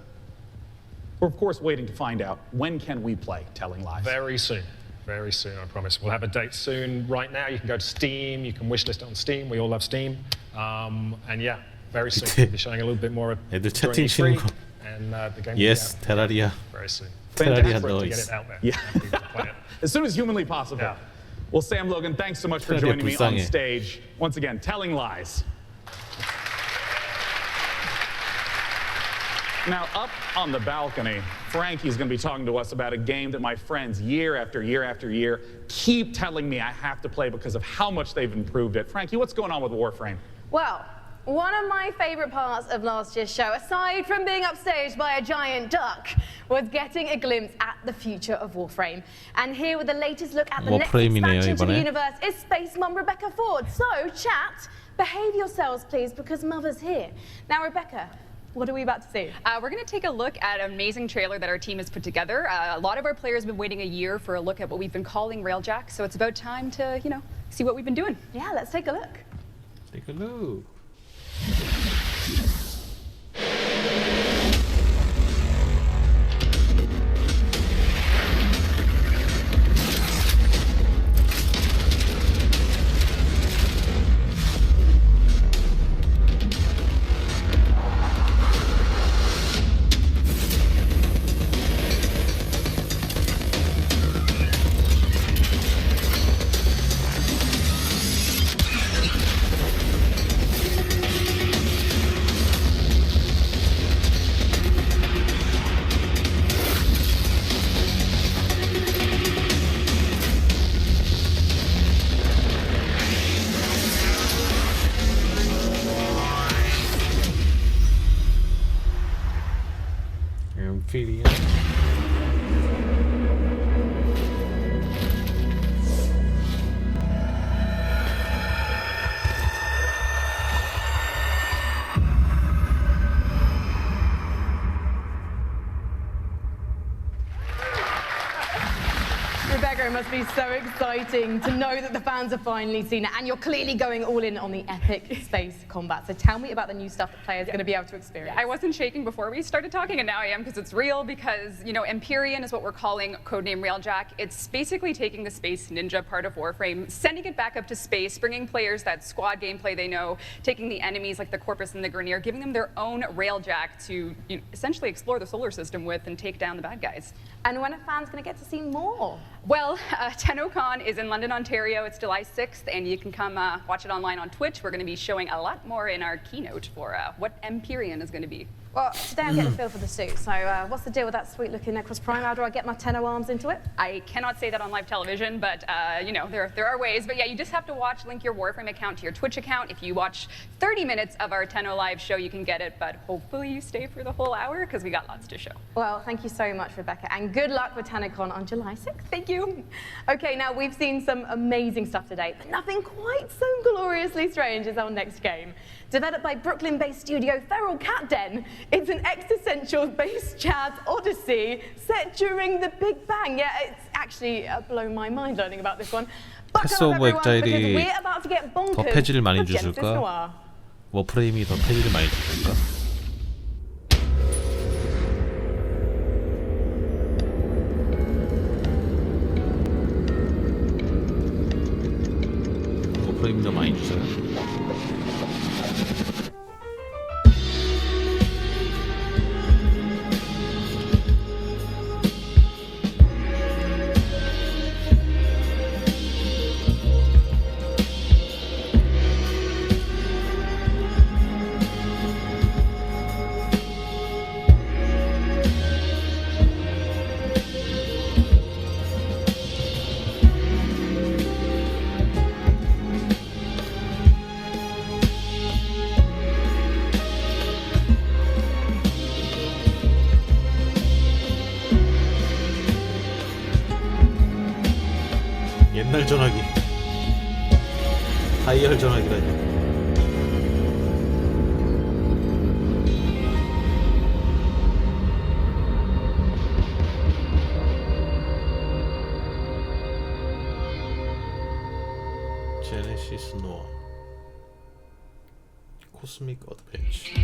we're, of course, waiting to find out, when can we play Telling Lies? Very soon. Very soon, I promise. We'll have a date soon. Right now, you can go to Steam. You can wishlist it on Steam. We all love Steam. And yeah, very soon. We'll be showing a little bit more. 애들 채팅 치는 거. And the game Yes, will be out 테라리아. very soon. 테라리아 To get noise. it out there. Yeah. As soon as humanly possible. Well, Sam Logan, thanks so much for joining me on stage. Once again, telling lies. Now, up on the balcony, Frankie's going to be talking to us about a game that my friends, year after year after year, keep telling me I have to play because of how much they've improved it. Frankie, what's going on with Warframe? Well, one of my favorite parts of last year's show, aside from being upstaged by a giant duck, was getting a glimpse at the future of Warframe. And here with the latest look at the next expansion to the universe is Space Mum Rebecca Ford. So, chat, behave yourselves, please, because Mother's here. Now, Rebecca, what are we about to see? We're going to take a look at an amazing trailer that our team has put together. A lot of our players have been waiting a year for a look at what we've been calling Railjack, so it's about time to, you know, see what we've been doing. Yeah, let's take a look. Take a look. Amphibian. Rebecca, it must be so exciting to know that the fans have finally seen it, and you're clearly going all in on the epic space combat. So tell me about the new stuff that players are going to be able to experience. I wasn't shaking before we started talking, and now I am because it's real, because, you know, Empyrean is what we're calling codename Railjack. It's basically taking the space ninja part of Warframe, sending it back up to space, bringing players that squad gameplay they know, taking the enemies like the Corpus and the Grineer, giving them their own Railjack to essentially explore the solar system with and take down the bad guys. And when are fans going to get to see more? Well, TennoCon is in London, Ontario. It's July 6th, and you can come watch it online on Twitch. We're going to be showing a lot more in our keynote for what Empyrean is going to be. Well, today I'm getting a feel for the suit, so what's the deal with that sweet-looking Necros Prime? How do I get my Tenno arms into it? I cannot say that on live television, but, you know, there are ways. But yeah, you just have to link your Warframe account to your Twitch account. If you watch 30 minutes of our Tenno live show, you can get it, but hopefully you stay for the whole hour, because we got lots to show. Well, thank you so much, Rebecca, and good luck with TennoCon on July 6th. Thank you. Okay, now we've seen some amazing stuff today, but nothing quite so gloriously strange as our next game. Developed by Brooklyn-based studio Feral Cat Den, it's an existential-based Chad's Odyssey set during the Big Bang. Yeah, it's actually blown my mind learning about this one. 패스 오브 엑자일이 we're about to get 더 bonkers 패지를 많이 with Genesis 주실까? Noir. 워프레임이 더 패지를 많이 주실까? 워프레임 더 많이 주세요. 옛날 전화기 다이얼 전화기라니. 제네시스 노어 코스믹 어드벤처.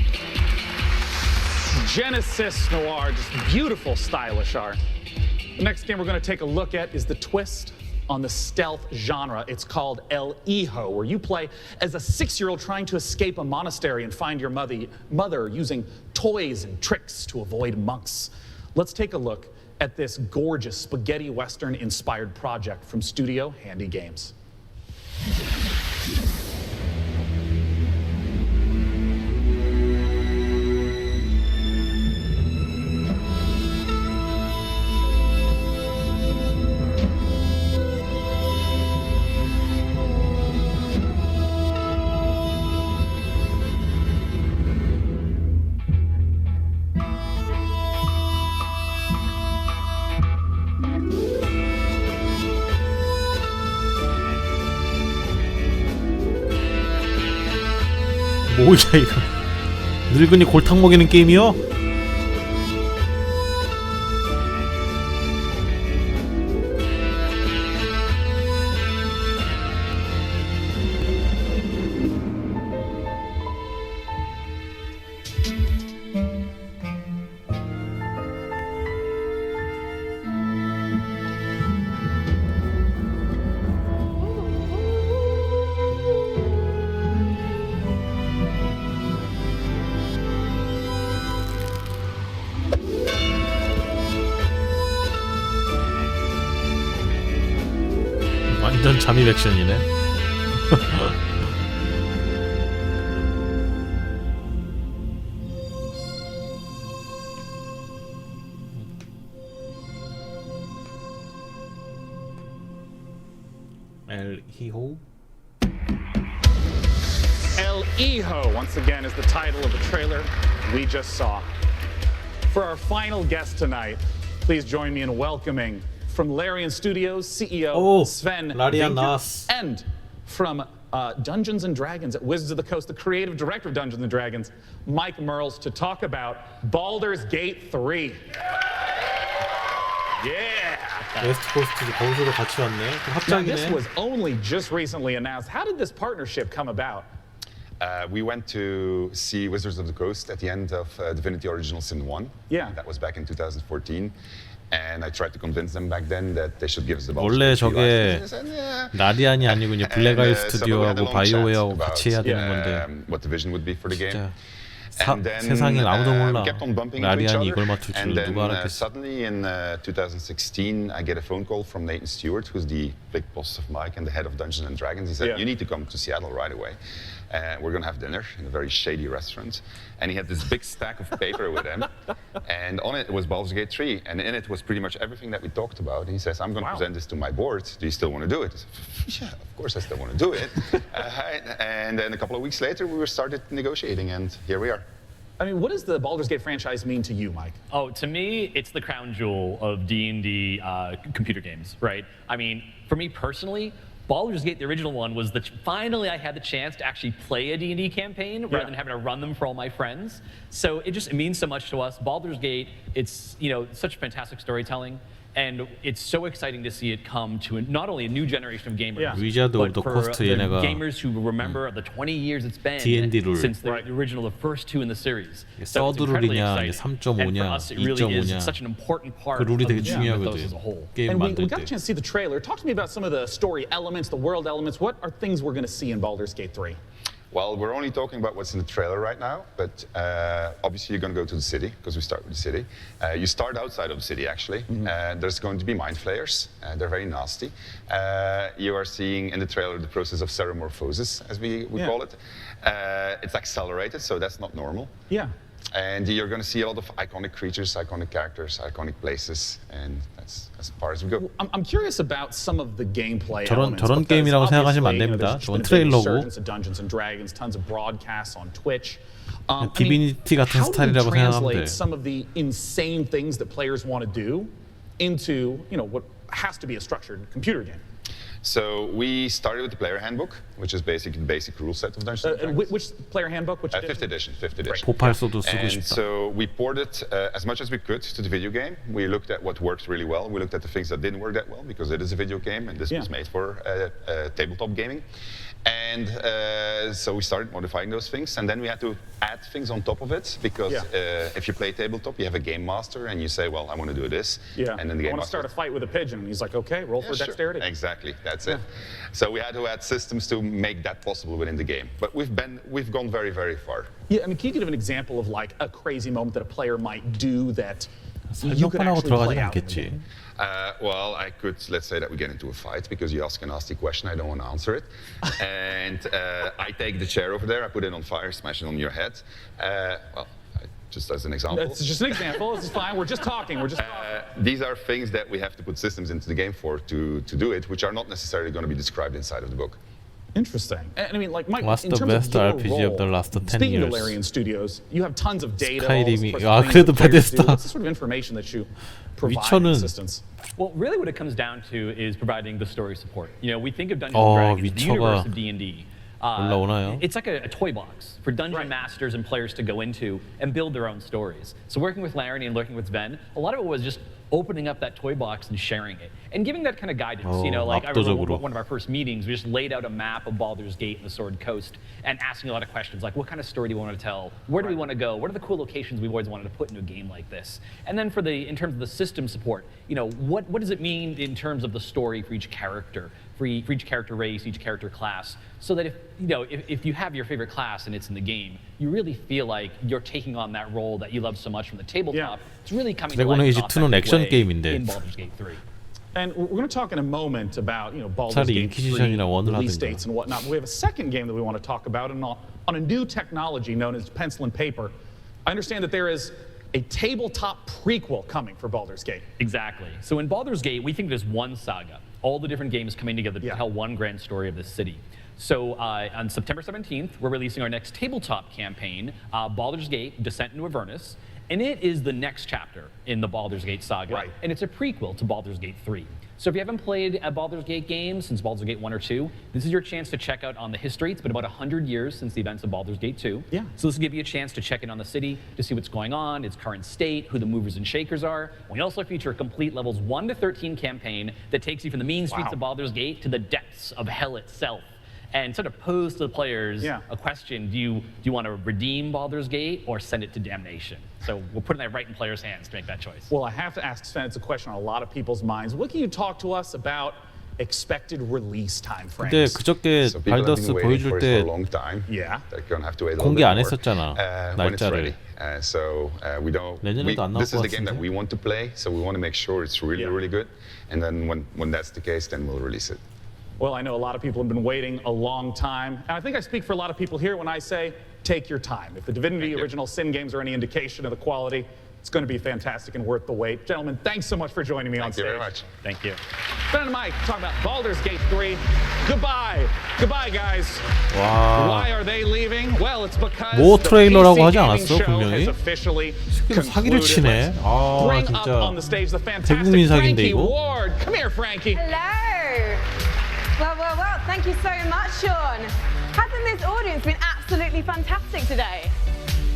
Genesis Noir, just beautiful, stylish art. The next game we're going to take a look at is the twist on the stealth genre. It's called El Hijo, where you play as a 6-year-old trying to escape a monastery and find your mother using toys and tricks to avoid monks. Let's take a look at this gorgeous spaghetti western inspired project from Studio Handy Games. 뭐야 이거 늙은이 골탕 먹이는 게임이요? 완전 잠입 액션이네. El Hijo. El Hijo, once again, is the title of the trailer we just saw. For our final guest tonight, please join me in welcoming from Larian Studios CEO Sven Vincke, and from Dungeons & Dragons at Wizards of the Coast, the creative director of Dungeons & Dragons, Mike Merles, to talk about Baldur's Gate 3. Yeah! 웨스트 코스트 거기서도 같이 왔네. Now, 합작이네. this was only just recently announced. How did this partnership come about? We went to see Wizards of the Coast at the end of Divinity Original Sin 1. Yeah. That was back in 2014. And I tried to convince them back then that they should give us the 원래 저게 라디안이 아니고 이제 블랙아이 스튜디오하고 바이오웨어하고 같이 해야 되는 건데 what the vision would be for the game. 세상에 아무도 몰라. 라디안이 이걸 맡을 줄 누가 알았겠어. Suddenly in 2016, I get a phone call from Nathan Stewart, who's the big boss of Mike and the head of Dungeons and Dragons. He said, "You need to come to Seattle right away. We're going to have dinner in a very shady restaurant." And he had this big stack of paper with him, and on it was Baldur's Gate 3, and in it was pretty much everything that we talked about. And he says, "I'm going to present this to my board. Do you still want to do it?" I said, "Yeah, of course I still want to do it." And then a couple of weeks later, we started negotiating, and here we are. I mean, what does the Baldur's Gate franchise mean to you, Mike? Oh, to me, it's the crown jewel of D&D computer games, right? I mean, for me personally, Baldur's Gate, the original one, was finally I had the chance to actually play a D&D campaign rather than having to run them for all my friends. So it means so much to us. Baldur's Gate, it's such fantastic storytelling. And it's so exciting to see it come to not only a new generation of gamers, but for the gamers who remember the 20 years it's been since the original, the first two in the series. So it's incredibly exciting. And for us, it really is such an important part of the mythos as a whole. And we got a chance to see the trailer. Talk to me about some of the story elements, the world elements. What are things we're going to see in Baldur's Gate 3? Well, we're only talking about what's in the trailer right now, but obviously you're going to go to the city, because we start with the city. You start outside of the city, actually. There's going to be mind flayers. They're very nasty. You are seeing in the trailer the process of ceremorphosis, as we call it. It's accelerated, so that's not normal. Yeah. And you're going to see a lot of iconic creatures, iconic characters, iconic places, and that's as far as we go. I'm curious about some of the gameplay 저런 elements. 게임이라고 생각하시면 안 됩니다. 저건 트레일러고. Dungeons and Dragons, tons of broadcasts on Twitch. 디비니티 같은 스타일이라고 생각하면 돼. How do you translate some of the insane things that players want to do into, what has to be a structured computer game? So we started with the player handbook, which is basically the basic rule set of Dungeons & Dragons. Which player handbook? Which fifth edition. And so we ported as much as we could to the video game. We looked at what worked really well. We looked at the things that didn't work that well, because it is a video game, and this was made for tabletop gaming. And so we started modifying those things, and then we had to add things on top of it because if you play tabletop, you have a game master, and you say, "Well, I want to do this." Yeah. And then the I game want to master start a fight with a pigeon, and he's like, "Okay, roll for sure. dexterity." Exactly, that's it. So we had to add systems to make that possible within the game. But we've gone very, very far. Yeah, I mean, can you give an example of like a crazy moment that a player might do that you could 설명하고 actually 들어가진 play out? 않겠지. Well, I could, let's say that we get into a fight because you ask a nasty question, I don't want to answer it. And I take the chair over there, I put it on fire, smash it on your head. Well, just as an example. It's just an example, this is fine, we're just talking, These are things that we have to put systems into the game for to do it, which are not necessarily going to be described inside of the book. Interesting. And I mean, like, Mike, What's in the terms best of your RPG role, of the last 10 speaking years? of Larian Studios, you have tons of data. 스카이림이 all 아 sorts of 그래도 things that players do. 베데스다. What's the sort of information that you provide in 위쳐는 assistance? Well, really what it comes down to is providing the story support. You know, we think of Dungeons 어, and Dragons, the universe 위쳐가 of D&D. 올라오나요? It's like a toy box for dungeon masters and players to go into and build their own stories. So working with Larry and working with Sven, a lot of it was just opening up that toy box and sharing it and giving that kind of guidance. You know, like I remember one of our first meetings, we just laid out a map of Baldur's Gate and the Sword Coast and asking a lot of questions like, what kind of story do you want to tell? Where do we want to go? What are the cool locations we've always wanted to put into a game like this? And then in terms of the system support, you know, what does it mean in terms of the story for each character? For each character race, each character class, so that if you have your favorite class and it's in the game, you really feel like you're taking on that role that you love so much from the tabletop. It's really coming to life in an authentic way in Baldur's Gate 3. And we're going to talk in a moment about Baldur's Gate 3 release dates and whatnot. But we have a second game that we want to talk about on a new technology known as pencil and paper. I understand that there is a tabletop prequel coming for Baldur's Gate. Exactly. So in Baldur's Gate, we think there's one saga. All the different games coming together to tell one grand story of this city. So on September 17th, we're releasing our next tabletop campaign, Baldur's Gate: Descent into Avernus, and it is the next chapter in the Baldur's Gate saga, and it's a prequel to Baldur's Gate 3. So if you haven't played a Baldur's Gate game since Baldur's Gate 1 or 2, this is your chance to check out on the history. It's been about 100 years since the events of Baldur's Gate 2. Yeah. So this will give you a chance to check in on the city, to see what's going on, its current state, who the movers and shakers are. We also feature a complete levels 1 to 13 campaign that takes you from the mean streets of Baldur's Gate to the depths of hell itself. And sort of pose to the players a question: do you want to redeem Baldur's Gate or send it to damnation? So we're putting that right in players' hands to make that choice. Well, I have to ask Sven, it's a question on a lot of people's minds. What can you talk to us about expected release time frames? 근데 그저께 발더스 보여줄 때 공개 안 했었잖아. 날짜를. So we don't. This is the game that we want to play, so we want to make sure it's really, really good. And then when that's the case, then we'll release it. Well, I know a lot of people have been waiting a long time, and I think I speak for a lot of people here when I say, take your time. If the Divinity Original Sin games are any indication of the quality, it's going to be fantastic and worth the wait. Gentlemen, thanks so much for joining me on stage. Thank you very much. Thank you. Ben and Mike talking about Baldur's Gate 3. Goodbye. Goodbye, guys. 와. Why are they leaving? Well, it's because 뭐 the 트레일러라고 PC 하지 gaming 않았어, show 분명히? has officially 사기를 concluded. 치네. 아, Bring up 진짜 on the stage the fantastic 대국민 사기인데 Frankie 이거? Ward. Come here, Frankie. Hello. Well, thank you so much, Sean. Hasn't this audience been absolutely fantastic today?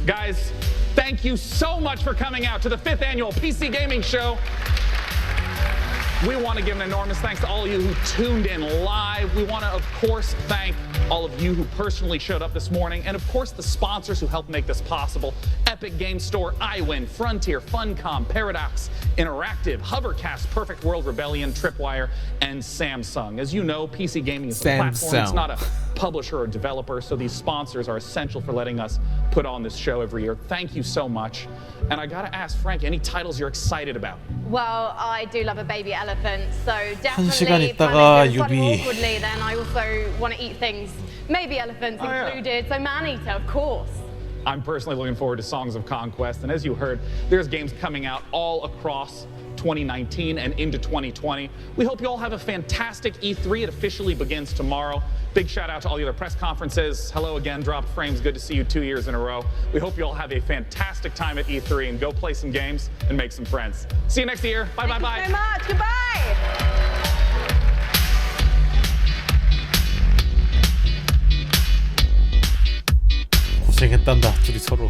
Guys, thank you so much for coming out to the 5th annual PC Gaming Show. We want to give an enormous thanks to all of you who tuned in live. We want to, of course, thank all of you who personally showed up this morning, and of course the sponsors who helped make this possible: Epic Game Store, iWin, Frontier, Funcom, Paradox Interactive, Hovercast, Perfect World, Rebellion, Tripwire, and Samsung. As you know, PC Gaming is a platform. It's not a publisher or developer, so these sponsors are essential for letting us put on this show every year. Thank you so much. And I gotta ask, Frank, any titles you're excited about? Well, I do love a baby elephant, so 한 시간 definitely 있다가 slightly 유비. awkwardly, then I also want to eat things, maybe elephants included, so man-eater, of course. I'm personally looking forward to Songs of Conquest, and as you heard, there's games coming out all across 2019 and into 2020. We hope you all have a fantastic E3. It officially begins tomorrow. Big shout out to all the other press conferences. Hello again, Dropped Frames. Good to see you 2 years in a row. We hope you all have a fantastic time at E3 and go play some games and make some friends. See you next year. Bye, bye, bye. Thank you so much. Goodbye. 고생했단다 둘이 서로.